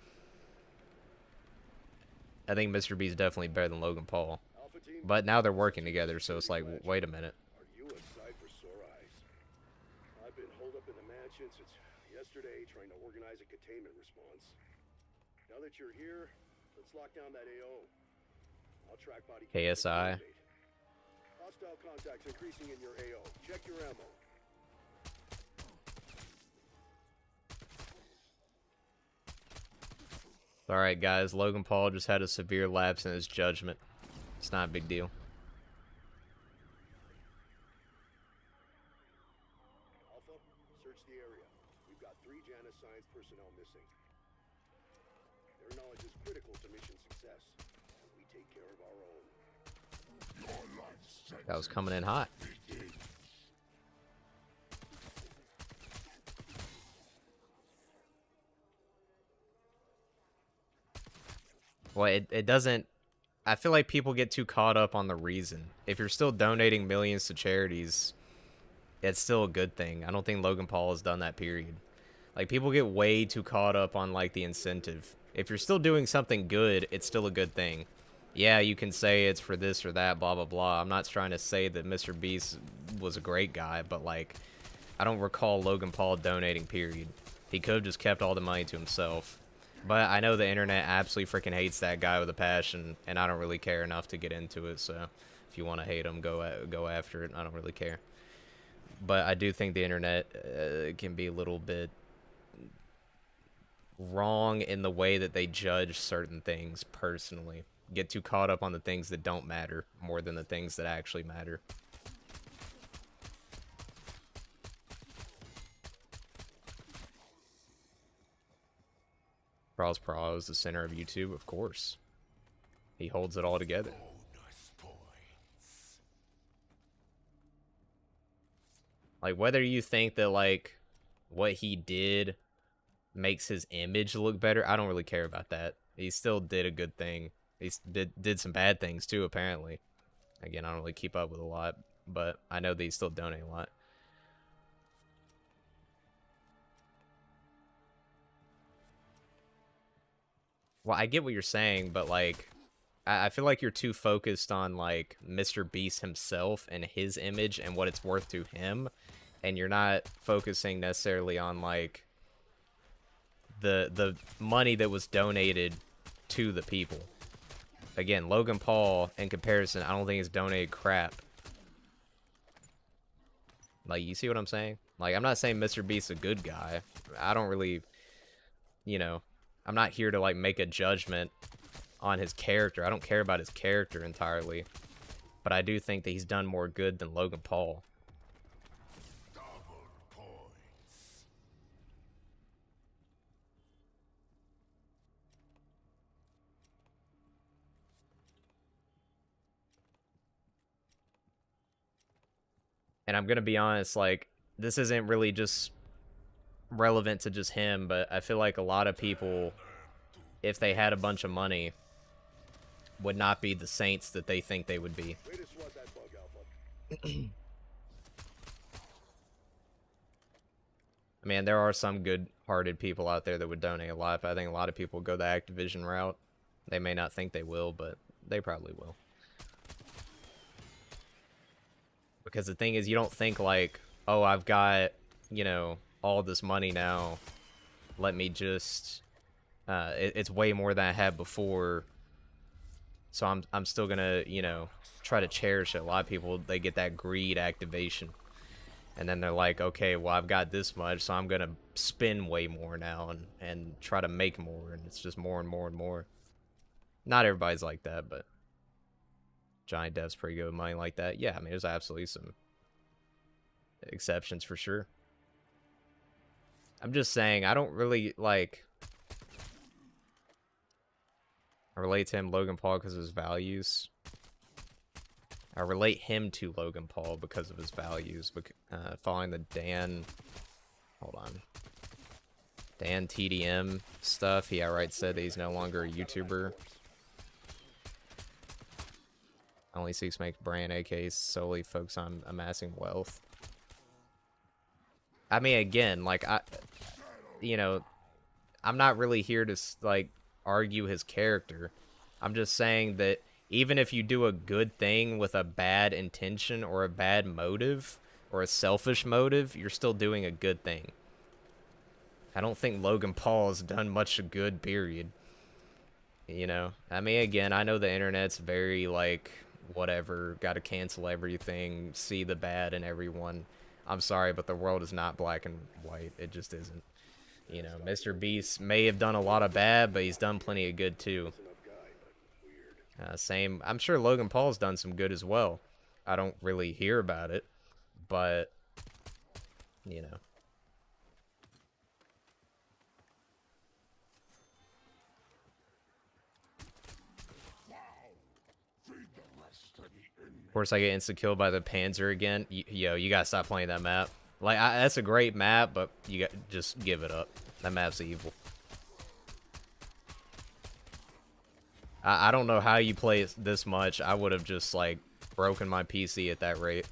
I think Mr. Beast is definitely better than Logan Paul. But now they're working together, so it's like, wait a minute. Are you a sight for sore eyes? I've been holed up in the mansion since yesterday trying to organize a containment response. Now that you're here, let's lock down that AO. I'll track body cams and KSI. coordinate. Hostile contacts increasing in your AO. Check your ammo. Alright, guys. Logan Paul just had a severe lapse in his judgment. It's not a big deal. Alpha, search the area. We've got 3 Janus Science personnel missing. Their knowledge is critical to mission success. And we take care of our own. That was coming in hot. Well, it doesn't... I feel like people get too caught up on the reason. If you're still donating millions to charities, it's still a good thing. I don't think Logan Paul has done that, period. Like, people get way too caught up on, like, the incentive. If you're still doing something good, it's still a good thing. Yeah, you can say it's for this or that, blah, blah, blah. I'm not trying to say that Mr. Beast was a great guy, but, like, I don't recall Logan Paul donating, period. He could have just kept all the money to himself. But I know the internet absolutely freaking hates that guy with a passion, and I don't really care enough to get into it, so if you want to hate him, go after it. I don't really care. But I do think the internet can be a little bit wrong in the way that they judge certain things personally. Get too caught up on the things that don't matter more than the things that actually matter. Pros Pro is the center of YouTube, of course. He holds it all together. Like, whether you think that, like, what he did makes his image look better, I don't really care about that. He still did a good thing. He did some bad things, too, apparently. Again, I don't really keep up with a lot, but I know that he's still donating a lot. Well, I get what you're saying, but, like, I feel like you're too focused on, like, Mr. Beast himself and his image and what it's worth to him, and you're not focusing necessarily on, like, the money that was donated to the people. Again, Logan Paul, in comparison, I don't think he's donated crap. Like, you see what I'm saying? Like, I'm not saying Mr. Beast's a good guy. I don't really, you know, I'm not here to, like, make a judgment on his character. I don't care about his character entirely. But I do think that he's done more good than Logan Paul. And I'm gonna be honest, like, this isn't really just relevant to just him, but I feel like a lot of people, if they had a bunch of money, would not be the saints that they think they would be. I mean, there are some good-hearted people out there that would donate a lot, but I think a lot of people go the Activision route. They may not think they will, but they probably will. Because the thing is, you don't think like, oh, I've got, you know, all this money now. Let me just, it's way more than I had before. So I'm still gonna, you know, try to cherish it. A lot of people, they get that greed activation. And then they're like, okay, well, I've got this much, so I'm gonna spend way more now and try to make more. And it's just more and more and more. Not everybody's like that, but Johnny Depp's pretty good with money like that. Yeah, I mean, there's absolutely some exceptions for sure. I'm just saying, I don't really, like, I relate to him, Logan Paul, because of his values. I relate him to Logan Paul because of his values. Following the Dan, hold on, Dan TDM stuff, he outright said that he's no longer a YouTuber. Only seeks to make brand AKs solely focus on amassing wealth. I mean, again, like, you know, I'm not really here to, like, argue his character. I'm just saying that even if you do a good thing with a bad intention or a bad motive or a selfish motive, you're still doing a good thing. I don't think Logan Paul has done much good, period. You know? I mean, again, I know the internet's very, like, whatever, gotta cancel everything, see the bad in everyone. I'm sorry, but the world is not black and white. It just isn't. You know, Mr. Beast may have done a lot of bad, but he's done plenty of good too. Same, I'm sure Logan Paul's done some good as well. I don't really hear about it, but, you know. Of course, I get insta-killed by the Panzer again. Yo, you gotta stop playing that map. Like, that's a great map, but you got just give it up. That map's evil. I don't know how you play it this much. I would have just, like, broken my PC at that rate.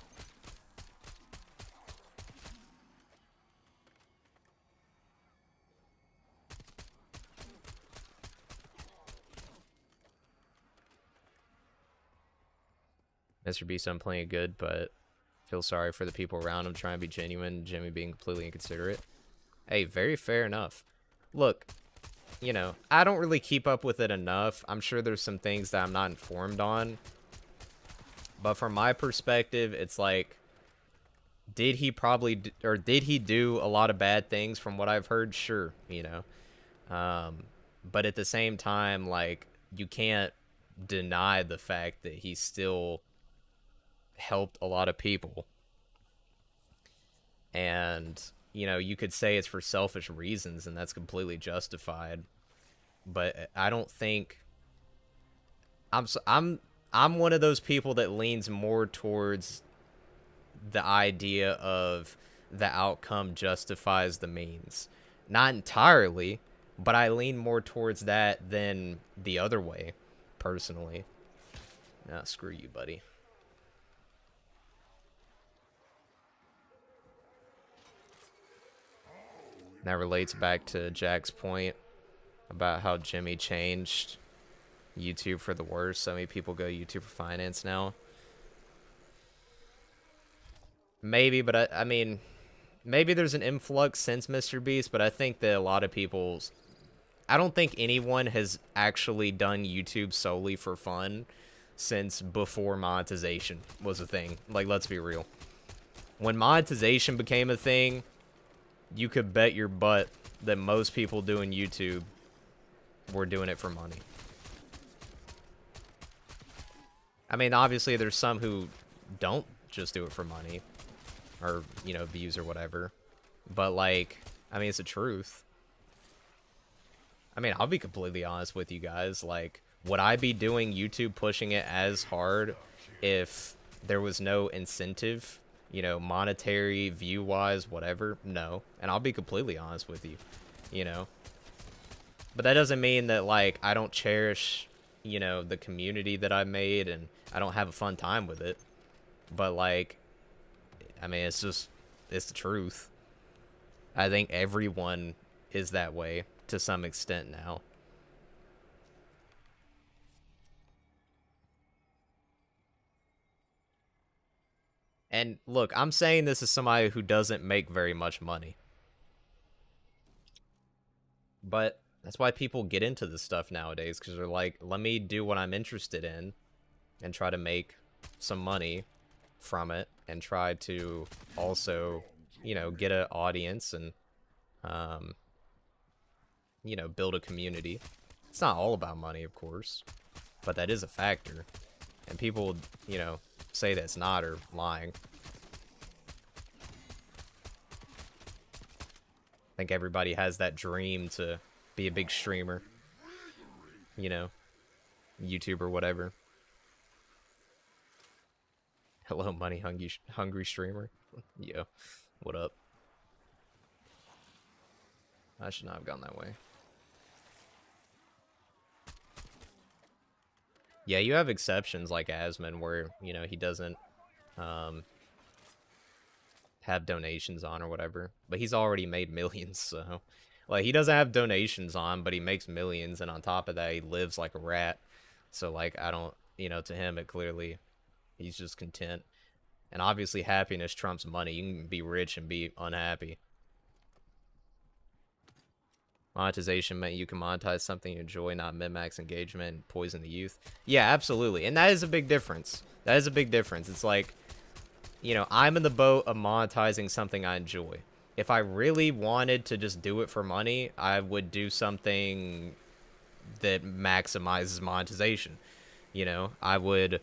Mr. Beast, I'm playing good, but feel sorry for the people around him trying to be genuine, Jimmy being completely inconsiderate. Hey, very fair enough. Look, you know, I don't really keep up with it enough. I'm sure there's some things that I'm not informed on. But from my perspective, it's like, Did he probably or did he do a lot of bad things from what I've heard? Sure, but at the same time, like, you can't deny the fact that he still helped a lot of people. And you could say it's for selfish reasons, and that's completely justified. But I don't think I'm one of those people that leans more towards the idea of the outcome justifies the means. Not entirely, but I lean more towards that than the other way, personally. Nah, screw you, buddy. That relates back to Jack's point about how Jimmy changed YouTube for the worse. So many people go YouTube for finance now. Maybe, but I mean, maybe there's an influx since Mr. Beast, but I think that a lot of people's... I don't think anyone has actually done YouTube solely for fun since before monetization was a thing. Like, let's be real. When monetization became a thing, you could bet your butt that most people doing YouTube were doing it for money. I mean, obviously, there's some who don't just do it for money. Or, views or whatever. But, like, I mean, it's the truth. I mean, I'll be completely honest with you guys. Like, would I be doing YouTube pushing it as hard if there was no incentive? Monetary, view-wise, whatever? No. And I'll be completely honest with you. But that doesn't mean that, like, I don't cherish, the community that I made and I don't have a fun time with it. But, like, I mean, it's the truth. I think everyone is that way to some extent now. And look, I'm saying this as somebody who doesn't make very much money. But that's why people get into this stuff nowadays, because they're like, let me do what I'm interested in and try to make some money from it and try to also, get an audience and, build a community. It's not all about money, of course, but that is a factor. And people, say that's not or lying. I think everybody has that dream to be a big streamer. YouTuber, whatever. Hello, money hungry streamer. Yo, what up? I should not have gone that way. Yeah, you have exceptions like Asmon where, he doesn't have donations on or whatever. But he's already made millions, so... Like, he doesn't have donations on, but he makes millions, and on top of that, he lives like a rat. So, like, I don't... to him, it clearly... He's just content. And obviously, happiness trumps money. You can be rich and be unhappy. Monetization meant you can monetize something you enjoy, not min-max engagement and poison the youth. Yeah, absolutely. And that is a big difference. That is a big difference. It's like, I'm in the boat of monetizing something I enjoy. If I really wanted to just do it for money, I would do something that maximizes monetization. I would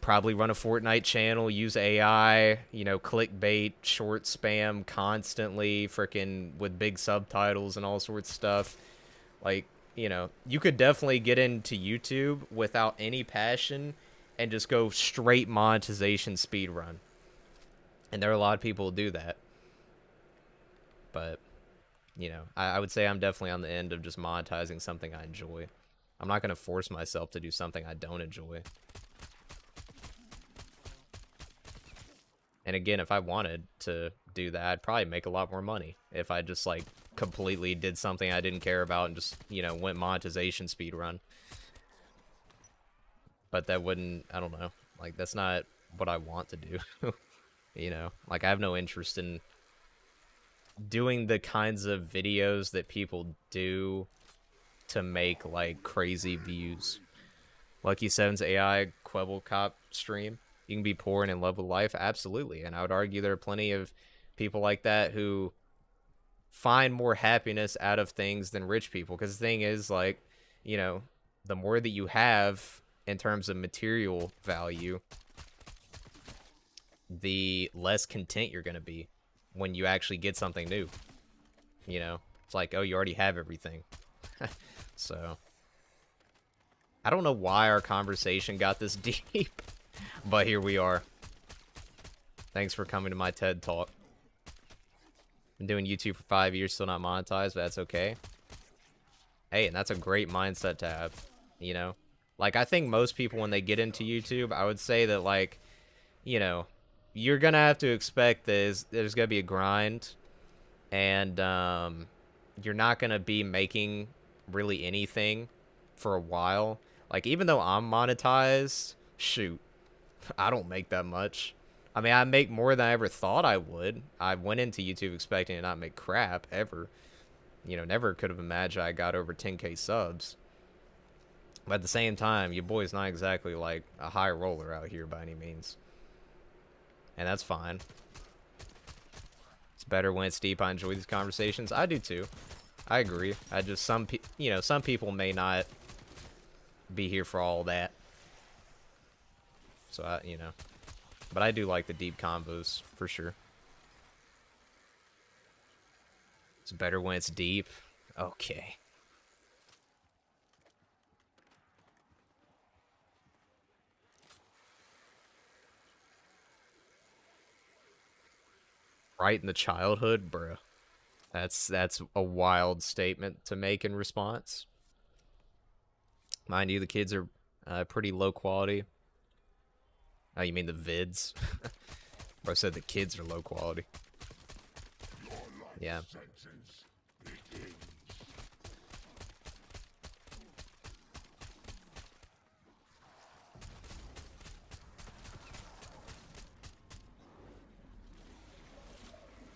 probably run a Fortnite channel, use AI, clickbait, short spam constantly, freaking with big subtitles and all sorts of stuff. Like, you could definitely get into YouTube without any passion and just go straight monetization speedrun. And there are a lot of people who do that. But, I would say I'm definitely on the end of just monetizing something I enjoy. I'm not going to force myself to do something I don't enjoy. And again, if I wanted to do that, I'd probably make a lot more money. If I just, like, completely did something I didn't care about and just, went monetization speedrun. But that wouldn't, I don't know. Like, that's not what I want to do. Like, I have no interest in doing the kinds of videos that people do to make, like, crazy views. Lucky 7's AI Quibble Cop stream. you can be poor and in love with life, absolutely. And I would argue there are plenty of people like that who find more happiness out of things than rich people. Because the thing is, like, you know, the more that you have in terms of material value, the less content you're going to be when you actually get something new. You know, it's like, oh, you already have everything. So, I don't know why our conversation got this deep, but here we are. Thanks for coming to my TED Talk. Been doing YouTube for 5 years, still not monetized, but that's okay. Hey, and that's a great mindset to have, you know? Like, I think most people, when they get into YouTube, I would say that, like, you know, you're gonna have to expect there's gonna be a grind, and you're not gonna be making really anything for a while. Like, even though I'm monetized, shoot, I don't make that much. I mean, I make more than I ever thought I would. I went into YouTube expecting to not make crap ever. You know, never could have imagined I got over 10K subs. But at the same time, your boy's not exactly like a high roller out here by any means. And that's fine. It's better when it's deep. I enjoy these conversations. I do too. I agree. I just, some people may not be here for all that. So, you know. But I do like the deep combos, for sure. It's better when it's deep. Okay. Right in the childhood, bruh. That's a wild statement to make in response. Mind you, the kids are pretty low quality. Oh, you mean the vids? Bro said the kids are low quality. Yeah.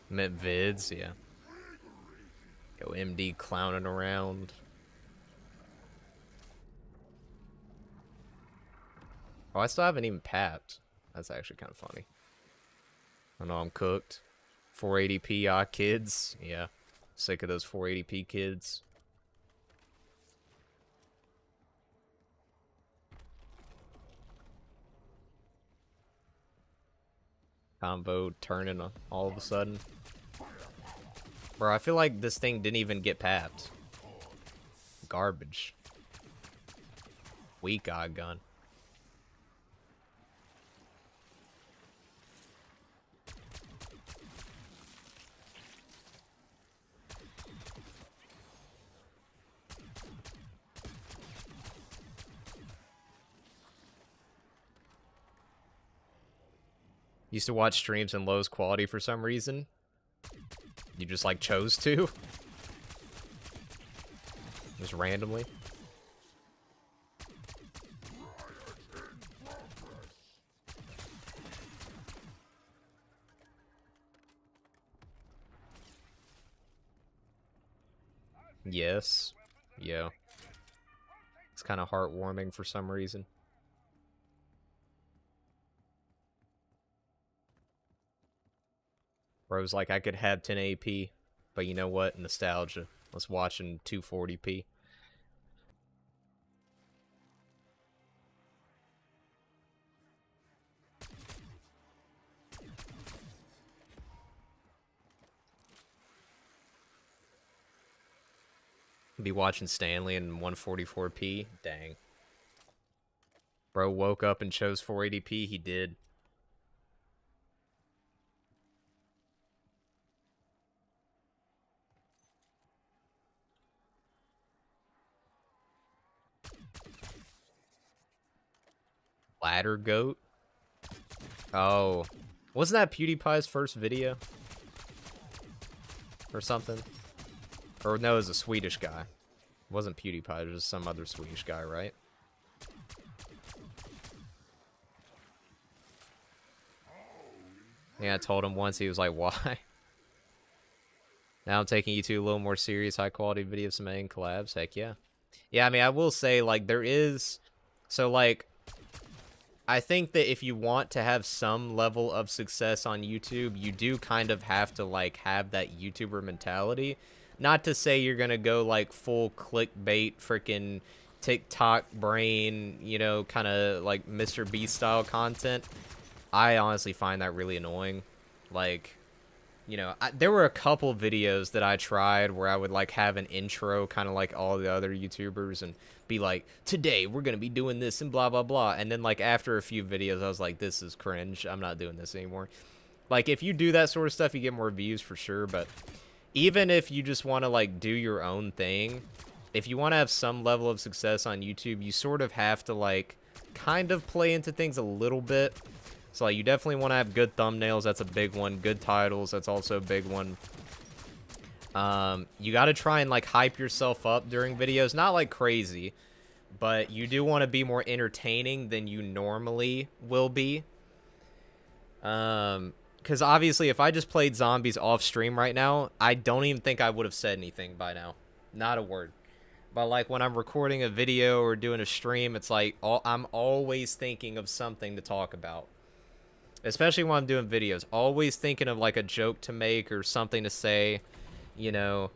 Meant vids, yeah. Yo, MD clowning around. Oh, I still haven't even papped. That's actually kind of funny. I know I'm cooked. 480p, kids. Yeah. Sick of those 480p kids. Combo turning all of a sudden. Bro, I feel like this thing didn't even get papped. Garbage. Weak odd gun. Used to watch streams in lowest quality for some reason. You just, like, chose to? Just randomly? Yes. Yeah. It's kind of heartwarming for some reason. Bro's like, I could have 10 AP, but you know what? Nostalgia. Let's watch in 240p. Be watching Stanley in 144p. Dang. Bro woke up and chose 480p. He did. Ladder goat? Oh. Wasn't that PewDiePie's first video? Or something? Or no, it was a Swedish guy. It wasn't PewDiePie, it was some other Swedish guy, right? Yeah, I told him once, he was like, why? Now I'm taking you to a little more serious, high-quality videos, some main collabs. Heck yeah. Yeah, I mean, I will say, like, there is... So, like, I think that if you want to have some level of success on YouTube, you do kind of have to, like, have that YouTuber mentality. Not to say you're gonna go, like, full clickbait, freaking TikTok brain, you know, kind of like Mr. Beast style content. I honestly find that really annoying. Like, you know, there were a couple videos that I tried where I would, like, have an intro kind of like all the other YouTubers and be like, today we're gonna be doing this and blah blah blah, and then, like, after a few videos I was like, this is cringe, I'm not doing this anymore. Like, if you do that sort of stuff, you get more views for sure, but even if you just want to, like, do your own thing, if you want to have some level of success on YouTube, you sort of have to, like, kind of play into things a little bit. So, like, you definitely want to have good thumbnails. That's a big one. Good titles. That's also a big one. You got to try and, like, hype yourself up during videos. Not, like, crazy, but you do want to be more entertaining than you normally will be. Because obviously, if I just played zombies off stream right now, I don't even think I would have said anything by now. Not a word. But, like, when I'm recording a video or doing a stream, it's like I'm always thinking of something to talk about. Especially when I'm doing videos. Always thinking of, like, a joke to make or something to say, you know.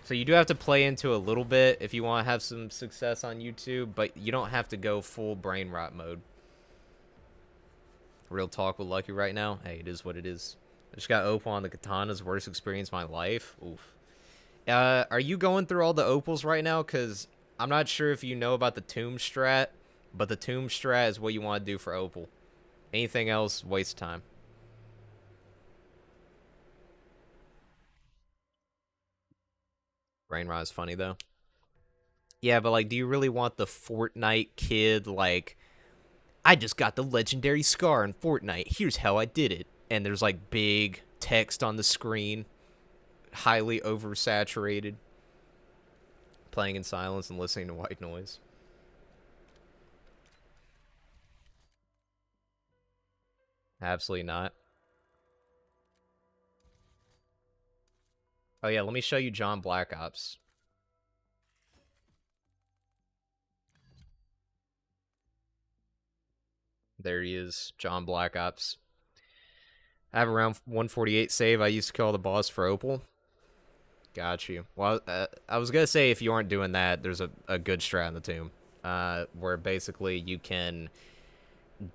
So you do have to play into a little bit if you want to have some success on YouTube, but you don't have to go full brain rot mode. Real talk with Lucky right now. Hey, it is what it is. I just got Opal on the Katana's worst experience of my life. Oof. Are you going through all the Opals right now? Because I'm not sure if you know about the Tomb strat, but the Tomb strat is what you want to do for Opal. Anything else, waste time. Brain rot is funny, though. Yeah, but, like, do you really want the Fortnite kid, like, I just got the legendary scar in Fortnite. Here's how I did it. And there's, like, big text on the screen. Highly oversaturated. Playing in silence and listening to white noise. Absolutely not. Oh, yeah, let me show you John Black Ops. There he is, John Black Ops. I have around 148 save. I used to kill the boss for Opal. Got you. Well, I was going to say if you aren't doing that, there's a good strat in the Tomb. Where basically you can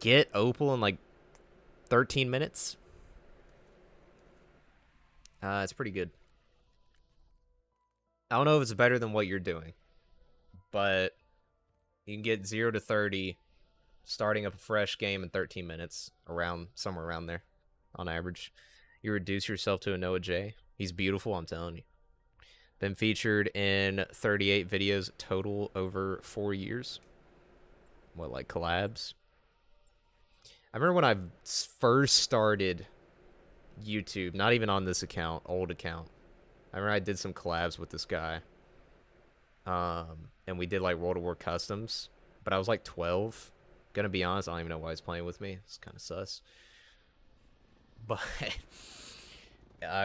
get Opal in, like, 13 minutes. It's pretty good. I don't know if it's better than what you're doing, but you can get 0 to 30 starting up a fresh game in 13 minutes, somewhere around there on average. You reduce yourself to a Noah J. He's beautiful, I'm telling you. Been featured in 38 videos total over 4 years. What, like collabs? I remember when I first started YouTube, not even on this account, old account. I remember I did some collabs with this guy. And we did, like, World of War customs. But I was, like, 12. Gonna be honest, I don't even know why he's playing with me. It's kind of sus. But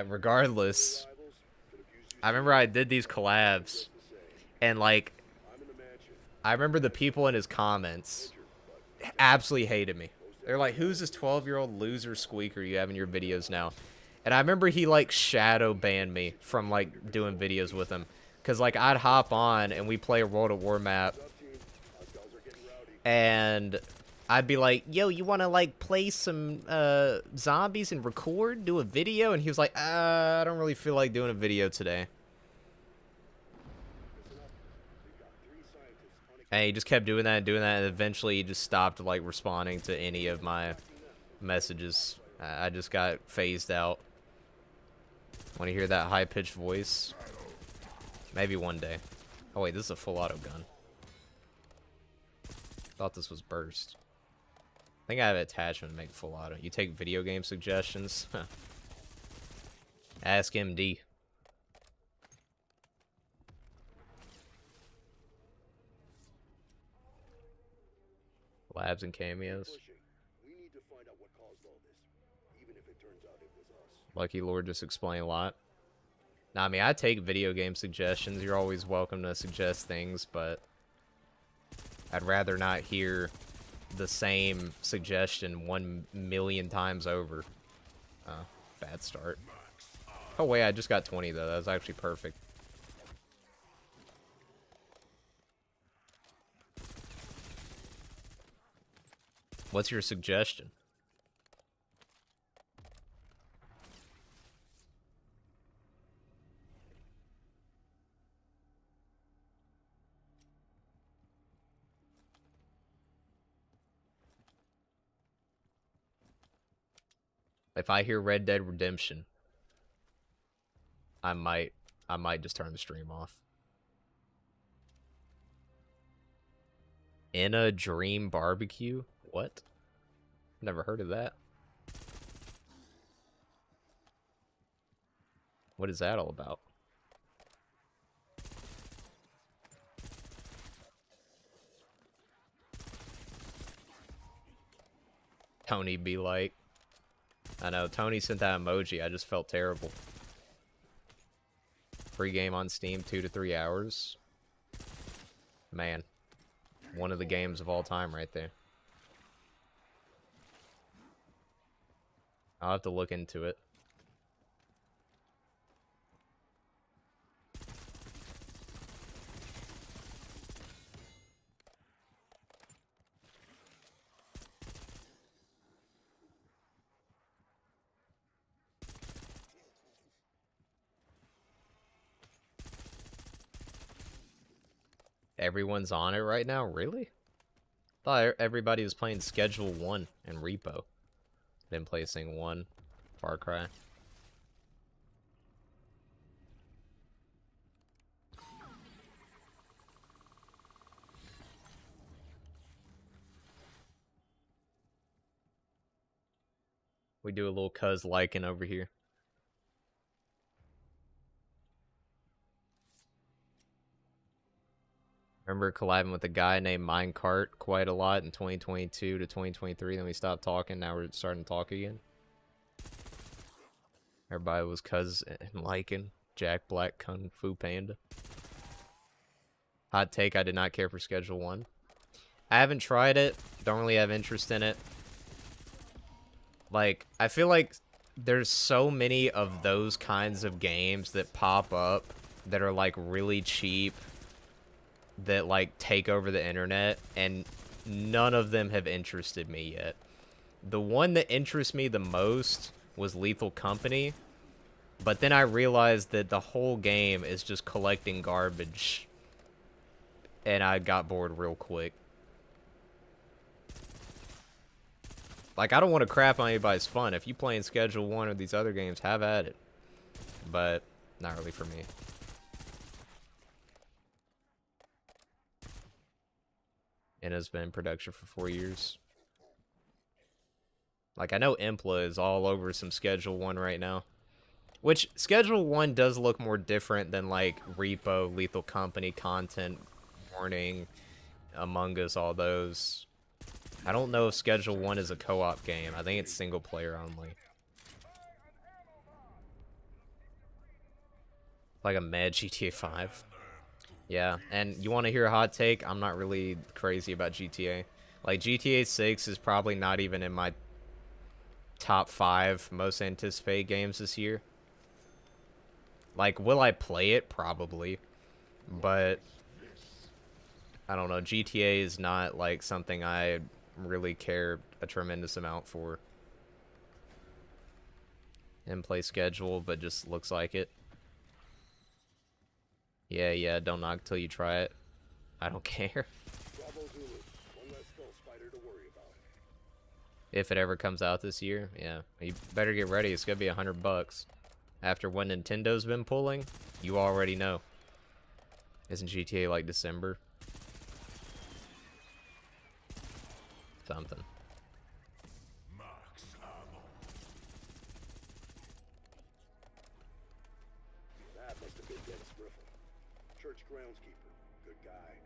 regardless, I remember I did these collabs. And, like, I remember the people in his comments absolutely hated me. They're like, who's this 12-year-old loser squeaker you have in your videos now? And I remember he, like, shadow banned me from, like, doing videos with him. Because, like, I'd hop on and we play a World of War map. And I'd be like, yo, you want to, like, play some zombies and record? Do a video? And he was like, I don't really feel like doing a video today. And he just kept doing that, and eventually he just stopped, like, responding to any of my messages. I just got phased out. Want to hear that high-pitched voice? Maybe one day. Oh, wait, this is a full auto gun. Thought this was burst. I think I have an attachment to make full auto. You take video game suggestions? Ask MD. Labs and cameos. Lucky Lord just explained a lot. Nah, I mean, I take video game suggestions. You're always welcome to suggest things, but I'd rather not hear the same suggestion 1,000,000 times over. Bad start. Oh wait, I just got 20 though. That was actually perfect. What's your suggestion? If I hear Red Dead Redemption, I might just turn the stream off. In a Dream Barbecue? What? Never heard of that. What is that all about? Tony be like. I know, Tony sent that emoji. I just felt terrible. Free game on Steam, 2 to 3 hours. Man. One of the games of all time right there. I'll have to look into it. Everyone's on it right now? Really? Thought everybody was playing Schedule 1 and Repo. Then placing 1. Far Cry. We do a little cuz liking over here. Remember collabing with a guy named Minecart quite a lot in 2022 to 2023. Then we stopped talking. Now we're starting to talk again. Everybody was cuz and liking Jack Black Kung Fu Panda. Hot take, I did not care for Schedule 1. I haven't tried it. Don't really have interest in it. Like, I feel like there's so many of those kinds of games that pop up that are, like, really cheap, that, like, take over the internet, and none of them have interested me yet. The one that interests me the most was Lethal Company, but then I realized that the whole game is just collecting garbage, and I got bored real quick. Like, I don't want to crap on anybody's fun. If you playing Schedule 1 or these other games, have at it. But, not really for me. And has been in production for 4 years. Like, I know Impla is all over some Schedule 1 right now. Which, Schedule 1 does look more different than, like, Repo, Lethal Company, Content, Warning, Among Us, all those. I don't know if Schedule 1 is a co-op game. I think it's single player only. Like a mad GTA 5. Yeah, and you want to hear a hot take? I'm not really crazy about GTA. Like, GTA 6 is probably not even in my top 5 most anticipated games this year. Like, will I play it? Probably. But, I don't know. GTA is not, like, something I really care a tremendous amount for. And play schedule, but just looks like it. Yeah, don't knock till you try it. I don't care. If it ever comes out this year, yeah. You better get ready. It's gonna be $100. After what Nintendo's been pulling, you already know. Isn't GTA like December? Something. That must have been Dennis Griffin. Church groundskeeper. Good guy.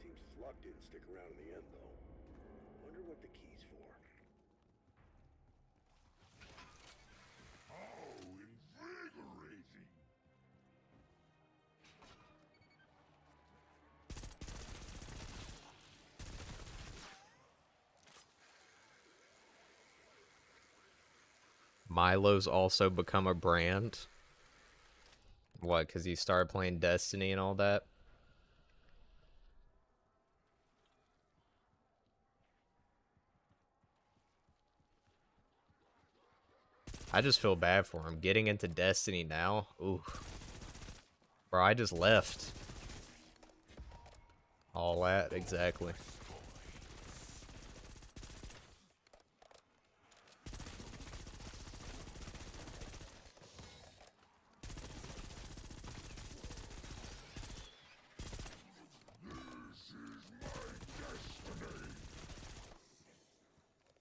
Seems his luck didn't stick around in the end, though. Wonder what the key's for. Oh, invigorating. Milo's also become a brand. What, because he started playing Destiny and all that? I just feel bad for him. Getting into Destiny now? Ooh. Bro, I just left. All that, exactly.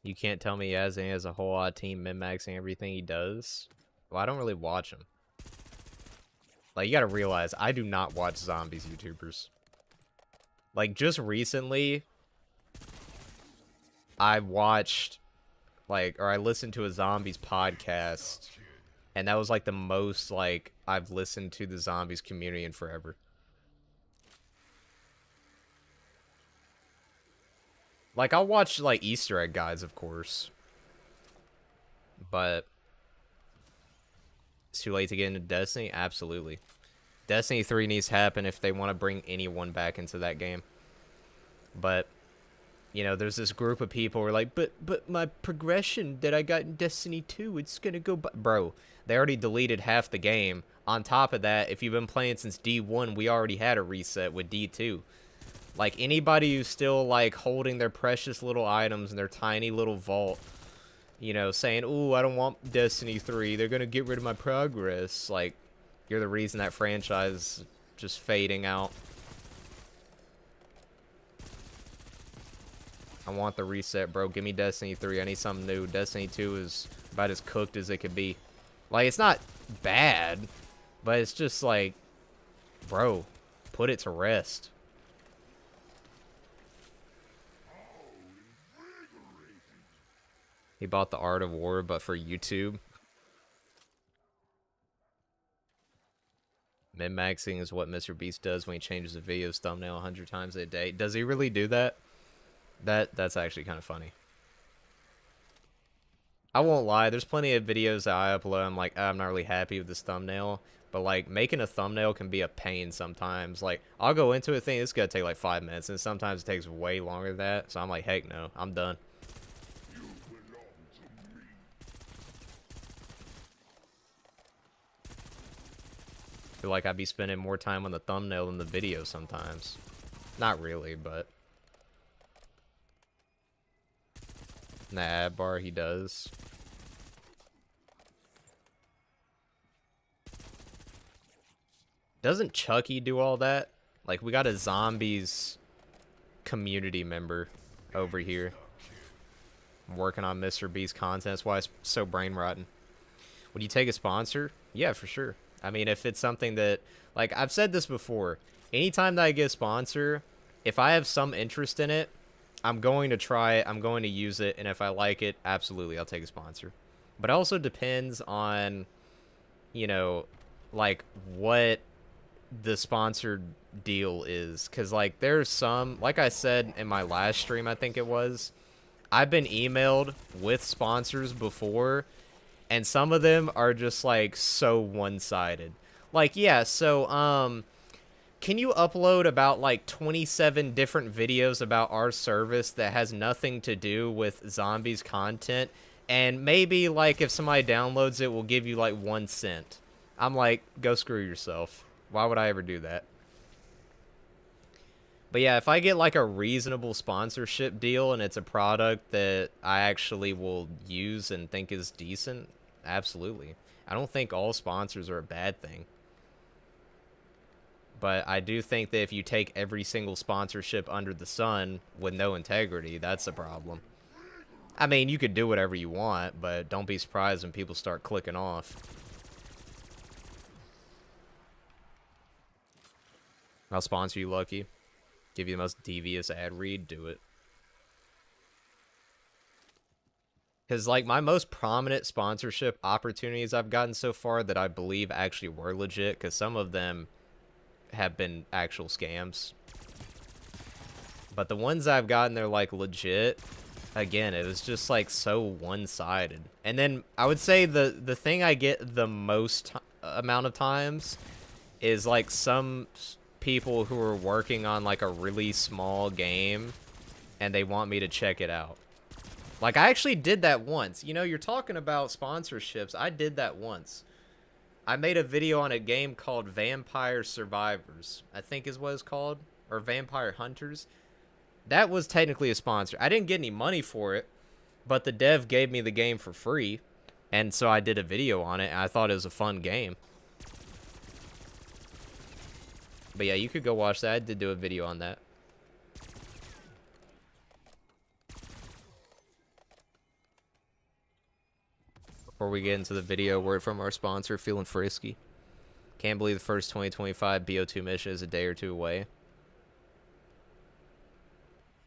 You can't tell me he has a whole lot of team min-maxing everything he does. Well, I don't really watch him. Like, you gotta realize, I do not watch zombies YouTubers. Like, just recently, I watched, like, or I listened to a zombies podcast, and that was, like, the most, like, I've listened to the zombies community in forever. Like, I'll watch, like, Easter egg guides, of course. But it's too late to get into Destiny? Absolutely. Destiny 3 needs to happen if they want to bring anyone back into that game. But, you know, there's this group of people who are like, but my progression that I got in Destiny 2, it's gonna go by. Bro, they already deleted half the game. On top of that, if you've been playing since D1, we already had a reset with D2. Like, anybody who's still, like, holding their precious little items in their tiny little vault, you know, saying, ooh, I don't want Destiny 3, they're gonna get rid of my progress. Like, you're the reason that franchise is just fading out. I want the reset, bro. Give me Destiny 3. I need something new. Destiny 2 is about as cooked as it could be. Like, it's not bad, but it's just like, bro, put it to rest. He bought the Art of War, but for YouTube. Min-maxing is what Mr. Beast does when he changes a video's thumbnail 100 times a day. Does he really do that? That's actually kind of funny. I won't lie, there's plenty of videos that I upload, I'm like, I'm not really happy with this thumbnail. But, like, making a thumbnail can be a pain sometimes. Like, I'll go into a thing, it's gonna take, like, 5 minutes, and sometimes it takes way longer than that. So I'm like, heck no, I'm done. I feel like I'd be spending more time on the thumbnail than the video sometimes. Not really, but... in the ad bar, he does. Doesn't Chucky do all that? Like, we got a zombies community member over here. I'm working on Mr. Beast content. That's why it's so brain rotten. Would you take a sponsor? Yeah, for sure. I mean, if it's something that, like, I've said this before. Anytime that I get a sponsor, if I have some interest in it, I'm going to try it. I'm going to use it. And if I like it, absolutely, I'll take a sponsor. But it also depends on, you know, like, what the sponsored deal is. Because, like, there's some, like I said in my last stream, I think it was, I've been emailed with sponsors before, and some of them are just, like, so one-sided. Like, yeah, so, can you upload about, like, 27 different videos about our service that has nothing to do with zombies content? And maybe, like, if somebody downloads it, we'll give you, like, 1 cent. I'm like, go screw yourself. Why would I ever do that? But yeah, if I get, like, a reasonable sponsorship deal and it's a product that I actually will use and think is decent, absolutely. I don't think all sponsors are a bad thing. But I do think that if you take every single sponsorship under the sun with no integrity, that's a problem. I mean, you could do whatever you want, but don't be surprised when people start clicking off. I'll sponsor you, Lucky. Give you the most devious ad read, do it. Because, like, my most prominent sponsorship opportunities I've gotten so far that I believe actually were legit, because some of them have been actual scams. But the ones I've gotten, they're, like, legit. again, it was just like so one-sided. And then I would say the thing I get the most amount of times is like some people who are working on like a really small game and they want me to check it out. Like, I actually did that once. You know, you're talking about sponsorships. I did that once. I made a video on a game called Vampire Survivors, I think is what it's called, or Vampire Hunters. That was technically a sponsor. I didn't get any money for it, but the dev gave me the game for free, and so I did a video on it, and I thought it was a fun game. But yeah, you could go watch that. I did do a video on that. Before we get into the video, word from our sponsor, Feeling Frisky. Can't believe the first 2025 BO2 mission is a day or two away.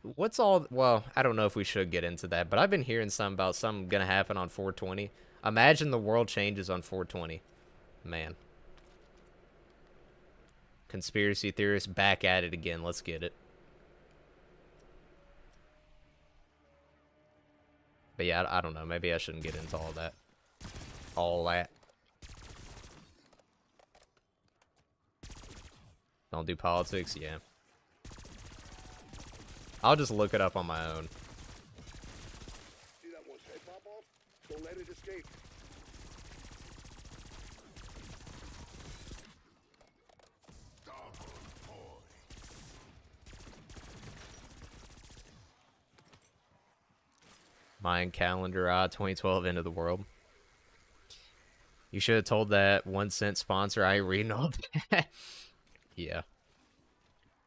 What's all... Well, I don't know if we should get into that, but I've been hearing something about something gonna happen on 420. Imagine the world changes on 420. Man. Conspiracy theorists back at it again. Let's get it. But yeah, I don't know. Maybe I shouldn't get into all that. All that. Don't do politics? Yeah. I'll just look it up on my own. See that one's head pop off? Don't let it escape. Mayan calendar, 2012, end of the world. You should have told that 1 cent sponsor I ain't reading all that. Yeah.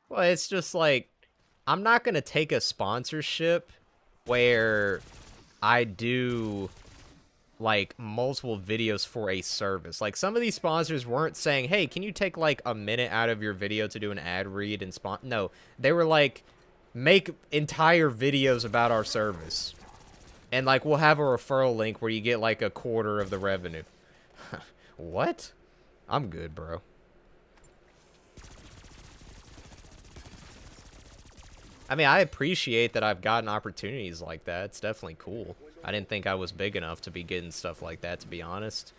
Well, it's just like, I'm not going to take a sponsorship where I do, like, multiple videos for a service. Like, some of these sponsors weren't saying, hey, can you take, like, a minute out of your video to do an ad read and No, they were like, make entire videos about our service. And, like, we'll have a referral link where you get, like, a quarter of the revenue. What? I'm good, bro. I mean, I appreciate that I've gotten opportunities like that. It's definitely cool. I didn't think I was big enough to be getting stuff like that, to be honest.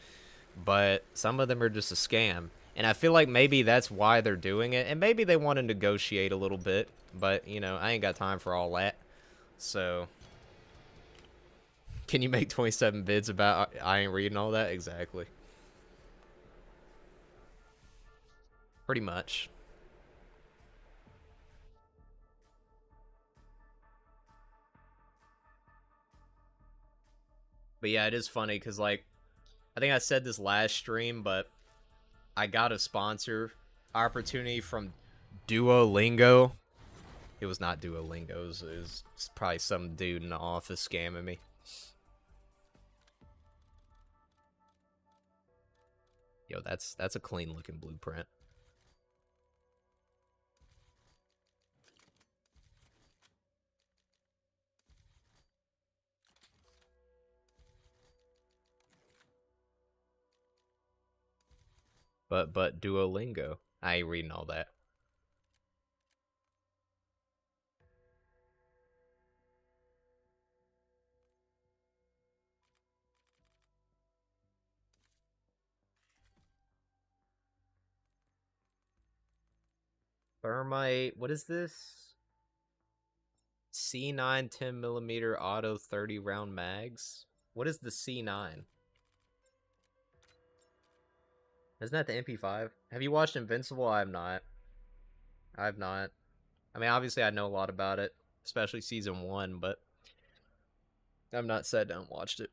But some of them are just a scam. And I feel like maybe that's why they're doing it. And maybe they want to negotiate a little bit. But, you know, I ain't got time for all that. So... Can you make 27 vids about I ain't reading all that? Exactly. Pretty much. But yeah, it is funny because, like, I think I said this last stream, but I got a sponsor opportunity from Duolingo. It was not Duolingo. It was probably some dude in the office scamming me. Yo, that's a clean looking blueprint. But Duolingo. I ain't reading all that. Thermite, what is this? C9 10mm auto 30 round mags? What is the C9? Isn't that the MP5? Have you watched Invincible? I have not. I have not. I mean, obviously I know a lot about it, especially season 1, but I've not sat down and watched it.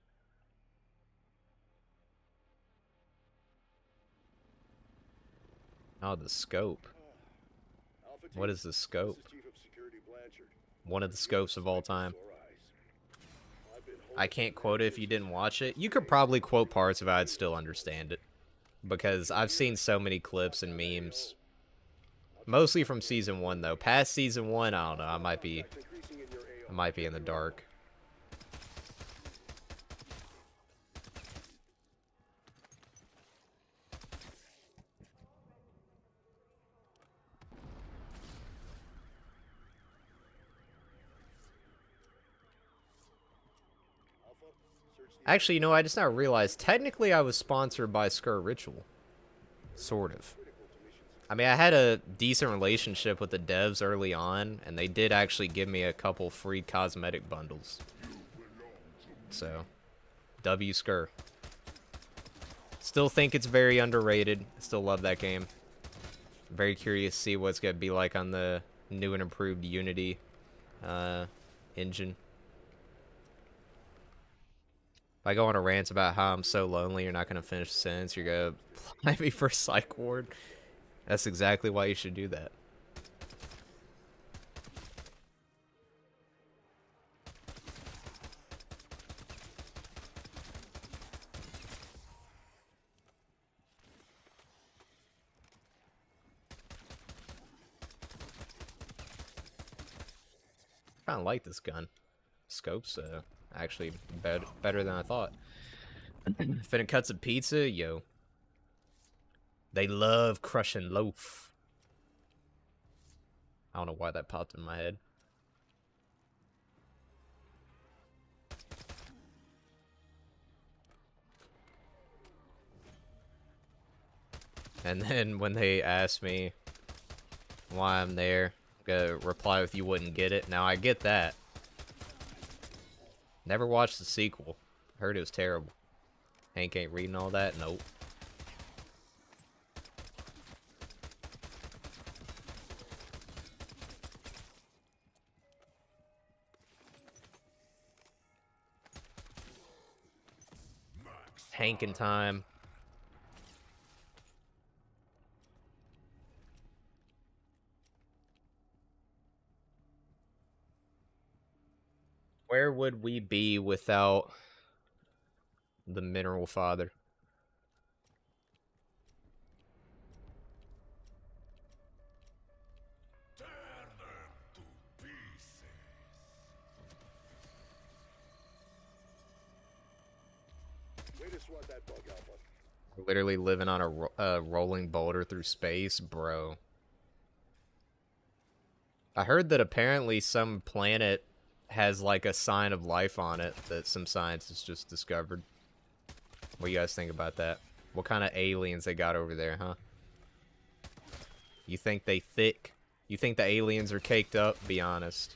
Oh, the scope. What is the scope? One of the scopes of all time. I can't quote it if you didn't watch it. You could probably quote parts if I'd still understand it. Because I've seen so many clips and memes. Mostly from season 1 though. Past season 1, I don't know. I might be in the dark. Actually, you know, I just now realized, technically I was sponsored by Skur Ritual. Sort of. I mean, I had a decent relationship with the devs early on, and they did actually give me a couple free cosmetic bundles. So, W Skur. Still think it's very underrated. Still love that game. Very curious to see what it's going to be like on the new and improved Unity engine. If I go on a rant about how I'm so lonely, you're not going to finish the sentence, you're going to apply me for Psych Ward. That's exactly why you should do that. I kind of like this gun. Scope's actually better than I thought. Finna cut some pizza, yo. They love crushing loaf. I don't know why that popped in my head. And then when they ask me why I'm there, I'm gonna reply with, "You wouldn't get it." Now I get that. Never watched the sequel. Heard it was terrible. Hank ain't reading all that? Nope. Hankin' time. Where would we be without the Mineral Father? Way to swat that bug, Alpha. We're literally living on a rolling boulder through space, bro. I heard that apparently some planet has like a sign of life on it that some scientists just discovered. What do you guys think about that? What kind of aliens they got over there, huh? You think they thick? You think the aliens are caked up? Be honest.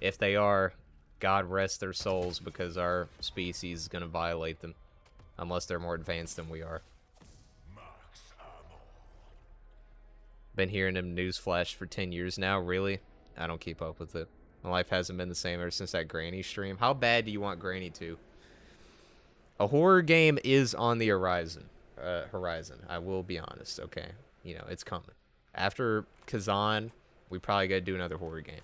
If they are, God rest their souls, because our species is going to violate them. Unless they're more advanced than we are. Been hearing them newsflash for 10 years now, really? I don't keep up with it. My life hasn't been the same ever since that Granny stream. How bad do you want Granny to? A horror game is on the horizon. I will be honest, okay? You know, it's coming. After Kazan, we probably gotta do another horror game.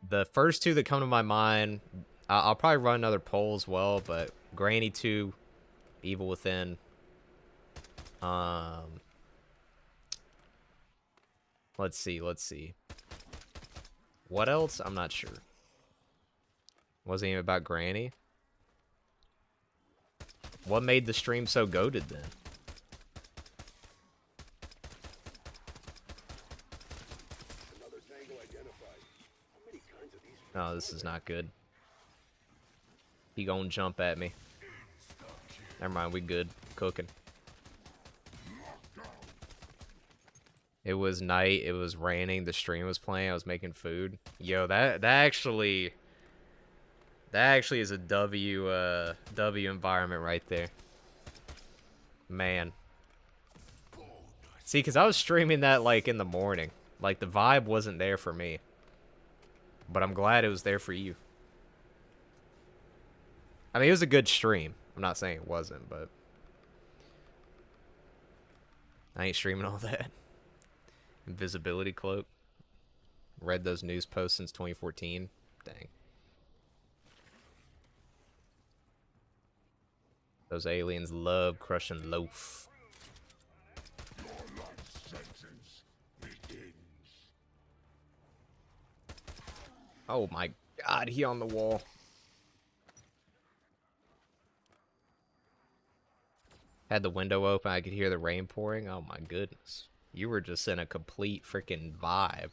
The first two that come to my mind, I'll probably run another poll as well, but Granny 2, Evil Within. Let's see. What else? I'm not sure. Wasn't even about Granny. What made the stream so goated then? Another tangle identified. How many kinds of these? No, this is not good. He gonna jump at me. Never mind, we good. Cooking. It was night, it was raining, the stream was playing, I was making food. Yo, that actually is a W environment right there. Man. See, because I was streaming that, like, in the morning. Like, the vibe wasn't there for me. But I'm glad it was there for you. I mean, it was a good stream. I'm not saying it wasn't, but... I ain't streaming all that. Invisibility cloak. Read those news posts since 2014. Dang. Those aliens love crushing loaf. Oh my god, he on the wall. Had the window open, I could hear the rain pouring. Oh my goodness. You were just in a complete freaking vibe.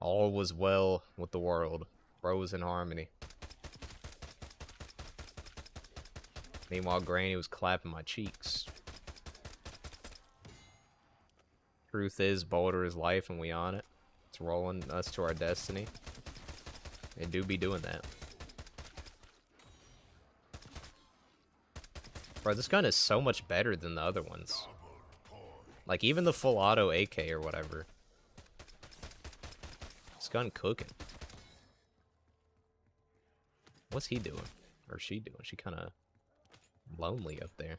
All was well with the world. Rose in harmony. Meanwhile, Granny was clapping my cheeks. Truth is, Boulder is life and we on it. It's rolling us to our destiny. They do be doing that. Bro, this gun is so much better than the other ones. Like, even the full auto AK or whatever. This gun cooking. What's he doing? Or she doing? She kind of lonely up there.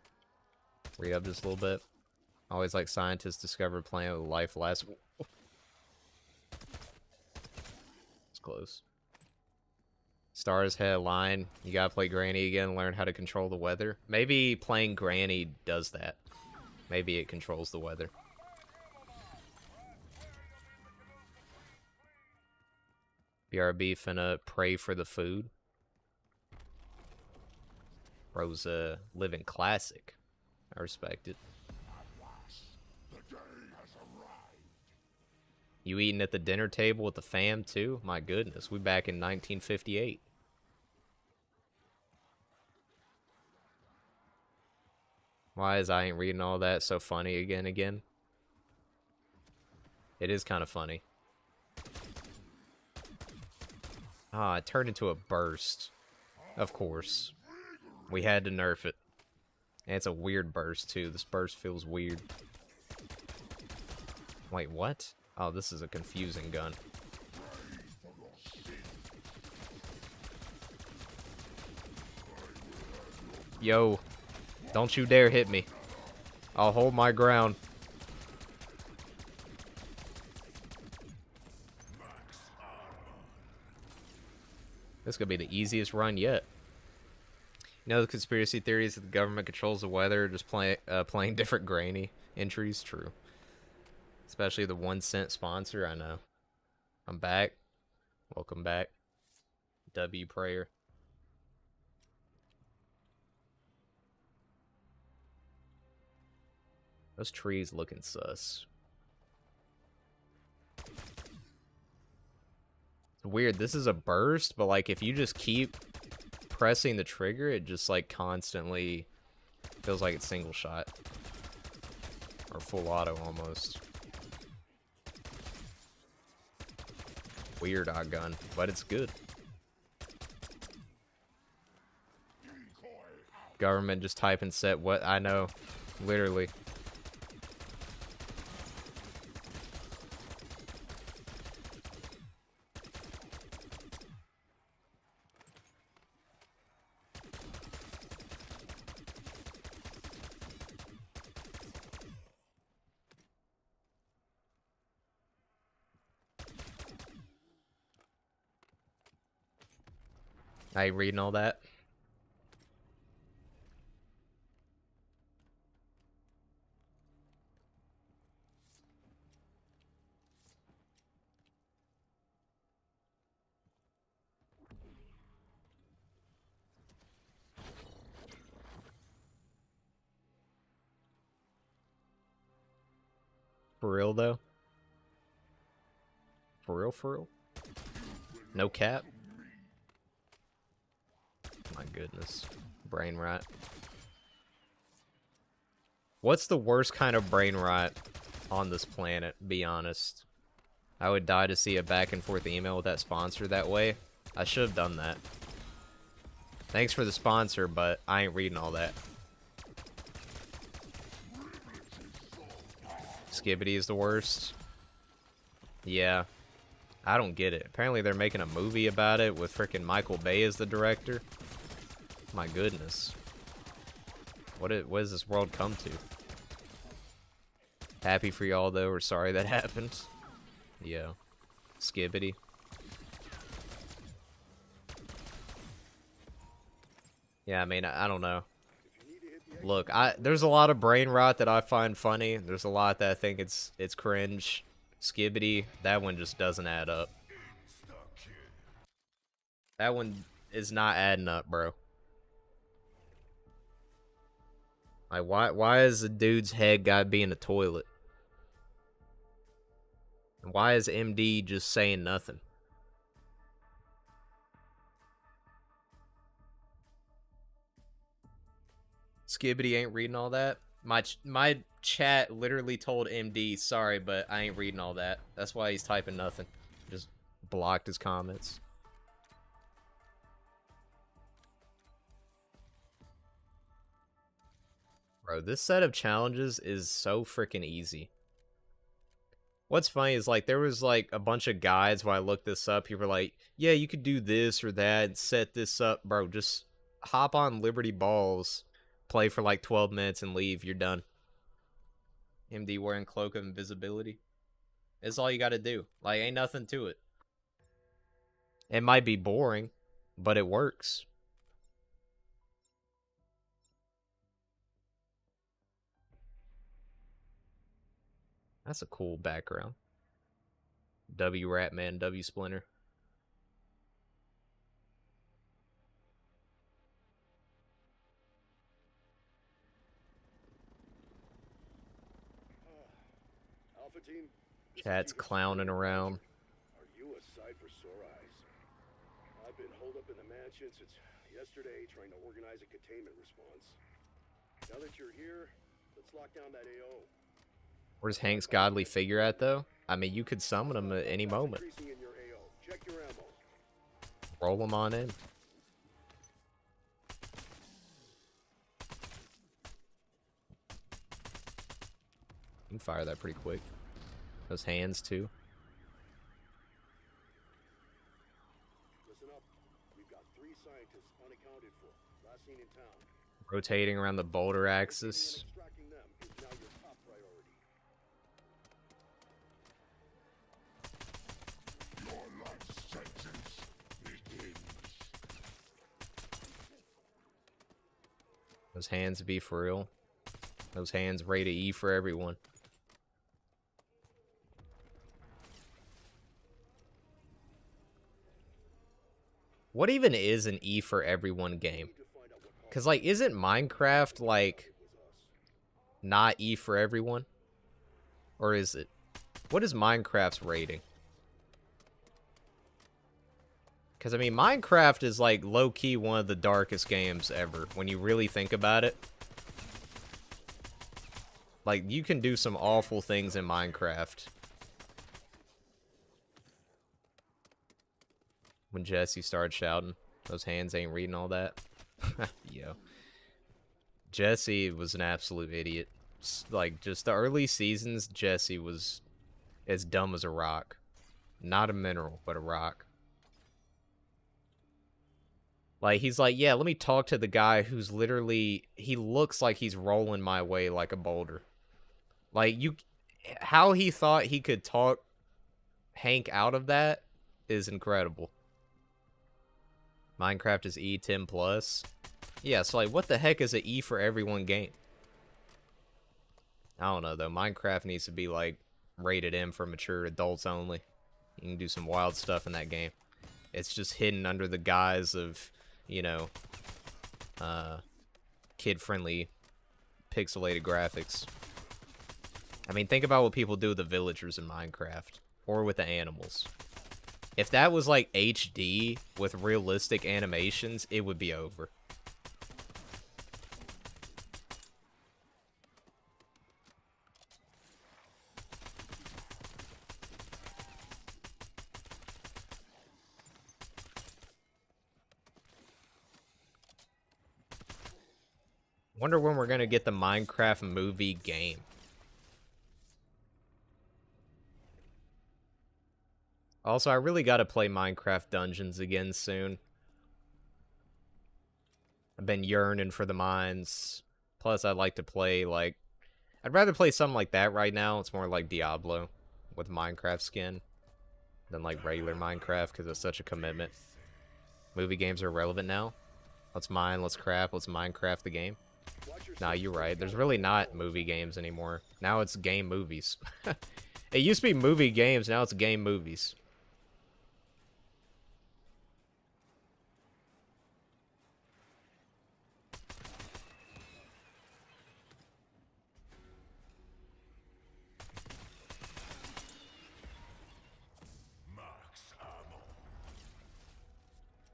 Read up just a little bit. Always like scientists discover a planet with life lasts. It's close. Stars headline. You gotta play Granny again, learn how to control the weather. Maybe playing Granny does that. Maybe it controls the weather. BRB finna pray for the food. Bro's living classic. I respect it. You eating at the dinner table with the fam too? My goodness, we back in 1958. Why is I ain't reading all that so funny again? It is kind of funny. Ah, it turned into a burst. Of course. We had to nerf it. And it's a weird burst too. This burst feels weird. Wait, what? Oh, this is a confusing gun. Yo, don't you dare hit me. I'll hold my ground. This could be the easiest run yet. You know the conspiracy theories that the government controls the weather, just playing different Granny entries? True. Especially the 1 cent sponsor, I know. I'm back. Welcome back. W prayer. Those trees looking sus. It's weird. This is a burst, but like if you just keep pressing the trigger, it just like constantly feels like it's single shot. Or full auto almost. Weird odd gun, but it's good. Government just type and set what I know. Literally. I ain't reading all that. For real though? For real, for real? No cap? My goodness. Brain rot. What's the worst kind of brain rot on this planet, be honest? I would die to see a back and forth email with that sponsor that way. I should have done that. Thanks for the sponsor, but I ain't reading all that. Skibbity is the worst. Yeah. I don't get it. Apparently they're making a movie about it with frickin' Michael Bay as the director. My goodness. What does this world come to? Happy for y'all though, or sorry that happened. Yeah. Skibbity. Yeah, I mean, I don't know. Look, there's a lot of brain rot that I find funny. There's a lot that I think it's cringe. Skibbity, that one just doesn't add up. That one is not adding up, bro. Like, why is the dude's head gotta be in the toilet? Why is MD just saying nothing? Skibbity ain't reading all that. My chat literally told MD, sorry, but I ain't reading all that. That's why he's typing nothing. Just blocked his comments. Bro, this set of challenges is so freaking easy. What's funny is, like, there was, like, a bunch of guides when I looked this up. People were like, yeah, you could do this or that and set this up. Bro, just hop on Liberty Balls, play for, like, 12 minutes and leave. You're done. MD wearing Cloak of Invisibility. It's all you gotta do. Like, ain't nothing to it. It might be boring, but it works. That's a cool background. W Ratman, W Splinter. Alpha team, this is Cat's Chief of clowning Security around. Roger. Are you a sight for sore eyes? I've been holed up in the mansion since yesterday trying to organize a containment response. Now that you're here, let's lock down that AO. Where's Hank's godly figure at, though? I mean, you could summon him at any moment. Increasing in your AO. Check your ammo. Roll him on in. You can fire that pretty quick. Those hands, too. Listen up. We've got 3 scientists unaccounted for. Last seen in town. Rotating around the boulder axis. Extracting them is now your top priority. Your life sentence begins. Those hands be for real. Those hands rated E for everyone. What even is an E for everyone game? Because, like, isn't Minecraft, like, not E for everyone? Or is it? What is Minecraft's rating? Because, I mean, Minecraft is, like, low-key one of the darkest games ever, when you really think about it. Like, you can do some awful things in Minecraft. When Jesse started shouting, those hands ain't reading all that. Yo. Jesse was an absolute idiot. Like, just the early seasons, Jesse was as dumb as a rock. Not a mineral, but a rock. Like, he's like, yeah, let me talk to the guy who's literally, he looks like he's rolling my way like a boulder. Like, how he thought he could talk Hank out of that is incredible. Minecraft is E10 plus. Yeah, so, like, what the heck is an E for everyone game? I don't know, though. Minecraft needs to be, like, rated M for mature adults only. You can do some wild stuff in that game. It's just hidden under the guise of, you know, kid-friendly pixelated graphics. I mean, think about what people do with the villagers in Minecraft. Or with the animals. If that was, like, HD with realistic animations, it would be over. Wonder when we're gonna get the Minecraft movie game. Also, I really gotta play Minecraft Dungeons again soon. I've been yearning for the mines. Plus, I'd like to play, like... I'd rather play something like that right now. It's more like Diablo with Minecraft skin than, like, regular Minecraft, because it's such a commitment. Movie games are relevant now. Let's mine, let's craft, let's Minecraft the game. Nah, you're right. There's really not movie games anymore. Now it's game movies. It used to be movie games, now it's game movies.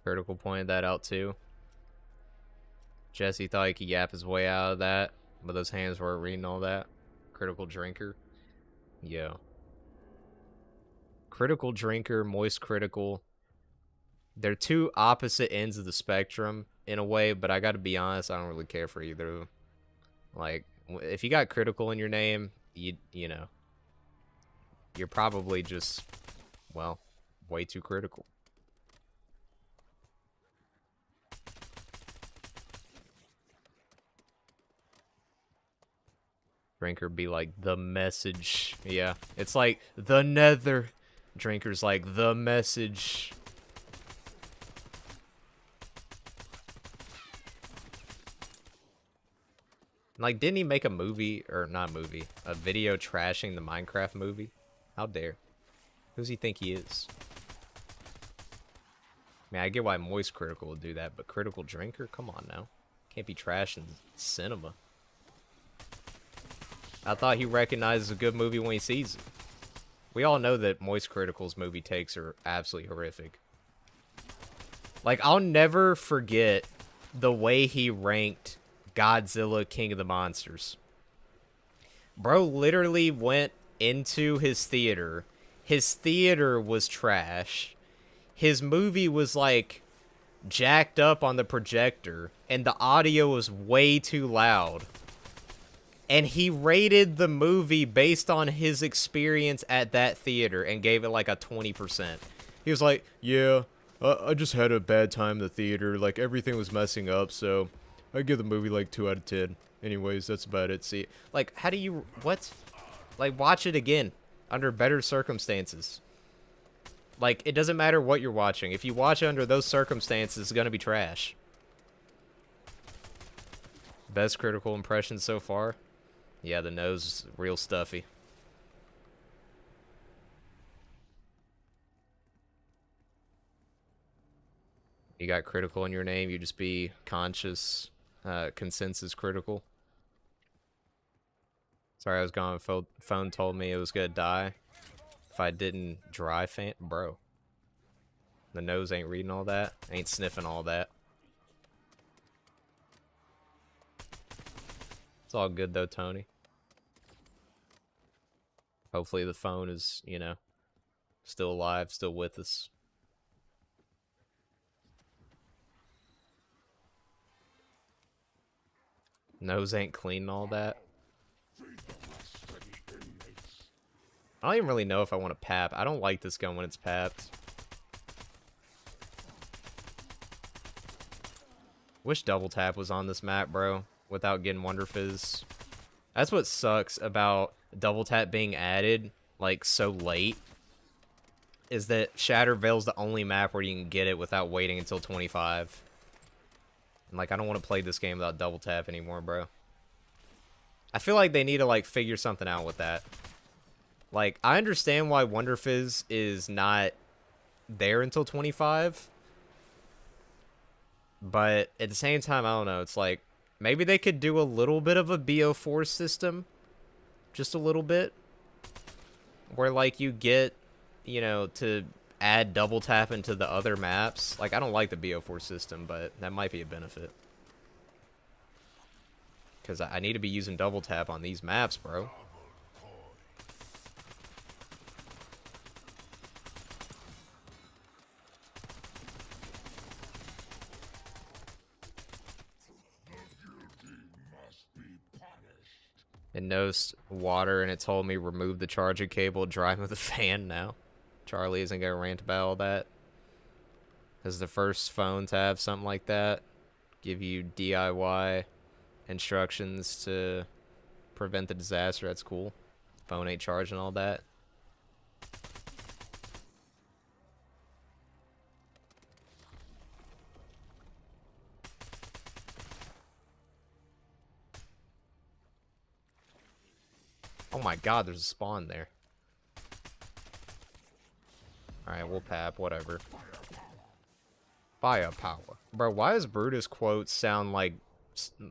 Critical pointed that out too. Jesse thought he could yap his way out of that, but those hands weren't reading all that. Critical drinker. Yo. Critical drinker, moist critical. They're two opposite ends of the spectrum in a way, but I gotta be honest, I don't really care for either of them. Like, if you got critical in your name, you know, you're probably just, well, way too critical. Drinker be like, the message. Yeah, it's like, the nether. Drinker's like, the message. Like, didn't he make a movie, or not movie, a video trashing the Minecraft movie? How dare. Who does he think he is? I mean, I get why Moist Critical would do that, but Critical Drinker? Come on now. Can't be trashing cinema. I thought he recognizes a good movie when he sees it. We all know that Moist Critical's movie takes are absolutely horrific. Like, I'll never forget the way he ranked Godzilla King of the Monsters. Bro literally went into his theater. His theater was trash. His movie was like jacked up on the projector and the audio was way too loud. And he rated the movie based on his experience at that theater and gave it like a 20%. He was like, yeah, I just had a bad time in the theater. Like, everything was messing up, so I give the movie like 2 out of 10. Anyways, that's about it. See, like, how do you, what? Like, watch it again under better circumstances. Like, it doesn't matter what you're watching. If you watch it under those circumstances, it's gonna be trash. Best critical impression so far? Yeah, the nose is real stuffy. You got critical in your name, you just be conscious, consensus critical. Sorry, I was gone. Phone told me it was gonna die if I didn't dry fan. Bro. The nose ain't reading all that. Ain't sniffing all that. It's all good though, Tony. Hopefully the phone is, you know, still alive, still with us. Nose ain't clean and all that. I don't even really know if I want to pap. I don't like this gun when it's papped. Wish double tap was on this map, bro, without getting Wonder Fizz. That's what sucks about double tap being added, like, so late, is that Shattered Veil's the only map where you can get it without waiting until 25. And, like, I don't want to play this game without double tap anymore, bro. I feel like they need to, like, figure something out with that. Like, I understand why Wonder Fizz is not there until 25. But at the same time, I don't know. It's like, maybe they could do a little bit of a BO4 system. Just a little bit. Where, like, you get, you know, to add double tap into the other maps. Like, I don't like the BO4 system, but that might be a benefit. Because I need to be using double tap on these maps, bro. It knows water, and it told me remove the charger cable, drive with a fan now. Charlie isn't going to rant about all that. This is the first phone to have something like that. Give you DIY instructions to prevent the disaster. That's cool. Phone ain't charging all that. Oh my god, there's a spawn there. Alright, we'll pap, whatever. Firepower. Bro, why does Brutus quotes sound like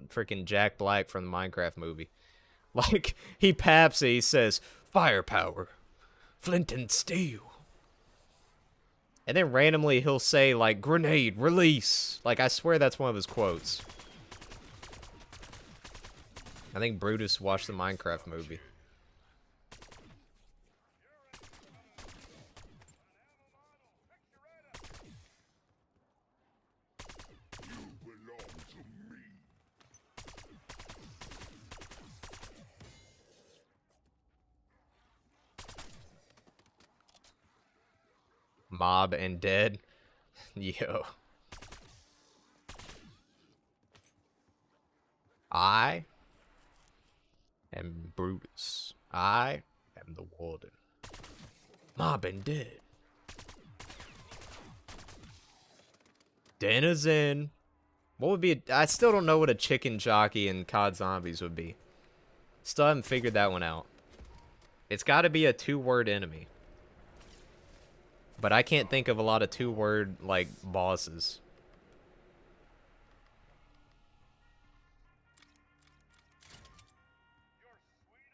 freaking Jack Black from the Minecraft movie? Like, he paps it, he says, firepower. Flint and steel. And then randomly he'll say, like, grenade, release. Like, I swear that's one of his quotes. I think Brutus watched the Minecraft movie. Mob and dead. Yo. I am Brutus. I am the warden. Mob and dead. Denizen. What would be I still don't know what a chicken jockey in COD Zombies would be. Still haven't figured that one out. It's got to be a 2-word enemy. But I can't think of a lot of 2-word, like, bosses.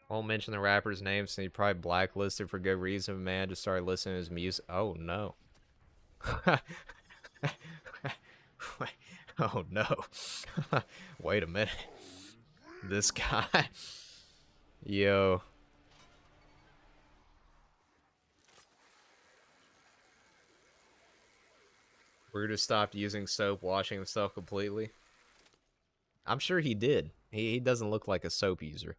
Won't mention the rapper's name, so he probably blacklisted for good reason. Man, just started listening to his music. Oh, no. Oh, no. Wait a minute. This guy. Yo. Brutus stopped using soap, washing himself completely. I'm sure he did. He doesn't look like a soap user.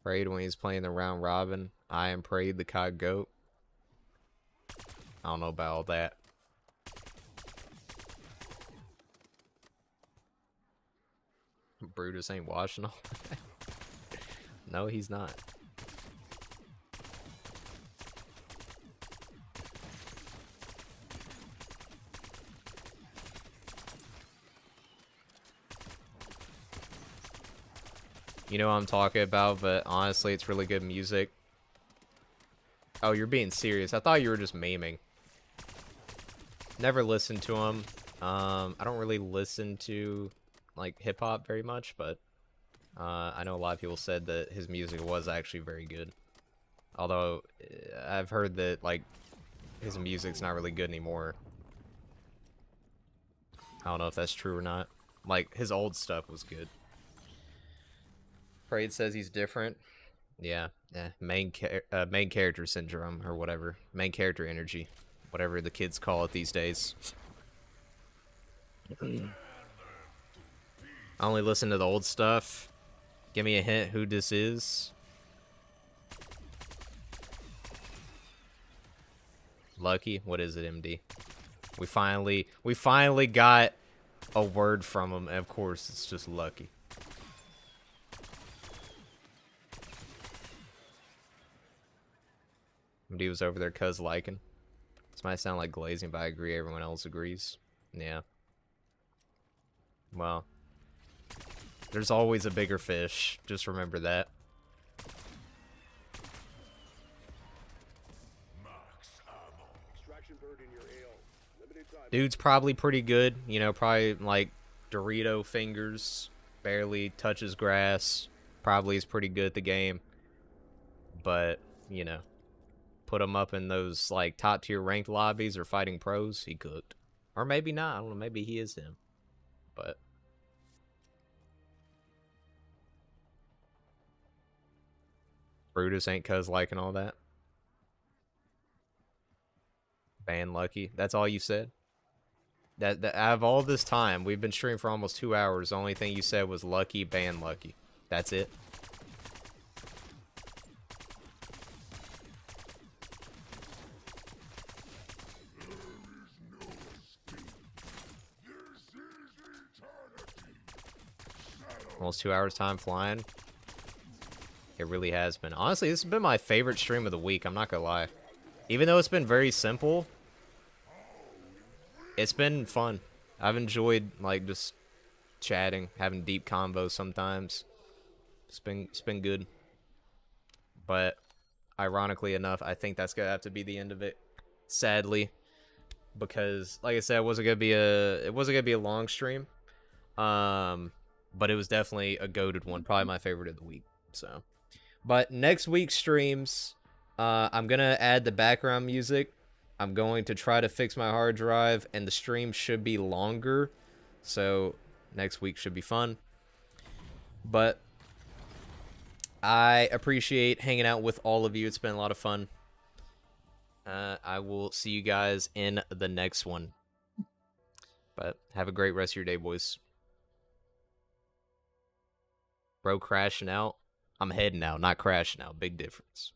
Prayed when he's playing the round robin. I am Prayed the COD GOAT. I don't know about all that. Brutus ain't washing all that. No, he's not. You know what I'm talking about, but honestly, it's really good music. Oh, you're being serious. I thought you were just memeing. Never listened to him. I don't really listen to, like, hip-hop very much, but I know a lot of people said that his music was actually very good. Although, I've heard that, like, his music's not really good anymore. I don't know if that's true or not. Like, his old stuff was good. Prayed says he's different. Yeah, main character syndrome or whatever. Main character energy. Whatever the kids call it these days. I only listen to the old stuff. Give me a hint who this is. Lucky? What is it, MD? We finally got a word from him, and of course it's just Lucky. MD was over there cuz liking. This might sound like glazing, but I agree everyone else agrees. Yeah. Well, there's always a bigger fish. Just remember that. Dude's probably pretty good. You know, probably like Dorito fingers. Barely touches grass. Probably is pretty good at the game. But, you know, put him up in those like top tier ranked lobbies or fighting pros, he cooked. Or maybe not. I don't know. Maybe he is him. But Brutus ain't cuz liking all that. Ban Lucky. That's all you said? That out of all this time, we've been streaming for almost 2 hours. The only thing you said was Lucky, ban Lucky. That's it. Almost 2 hours time flying. It really has been. Honestly, this has been my favorite stream of the week. I'm not gonna lie. Even though it's been very simple, it's been fun. I've enjoyed like just chatting, having deep combos sometimes. It's been good. But ironically enough, I think that's gonna have to be the end of it. Sadly, because like I said, it wasn't gonna be a long stream. But it was definitely a goated one, probably my favorite of the week. So, but next week's streams, I'm gonna add the background music I'm going to try to fix my hard drive, and the stream should be longer, so next week should be fun. But I appreciate hanging out with all of you. It's been a lot of fun. I will see you guys in the next one. But have a great rest of your day, boys. Bro crashing out. I'm heading out, not crashing out. Big difference.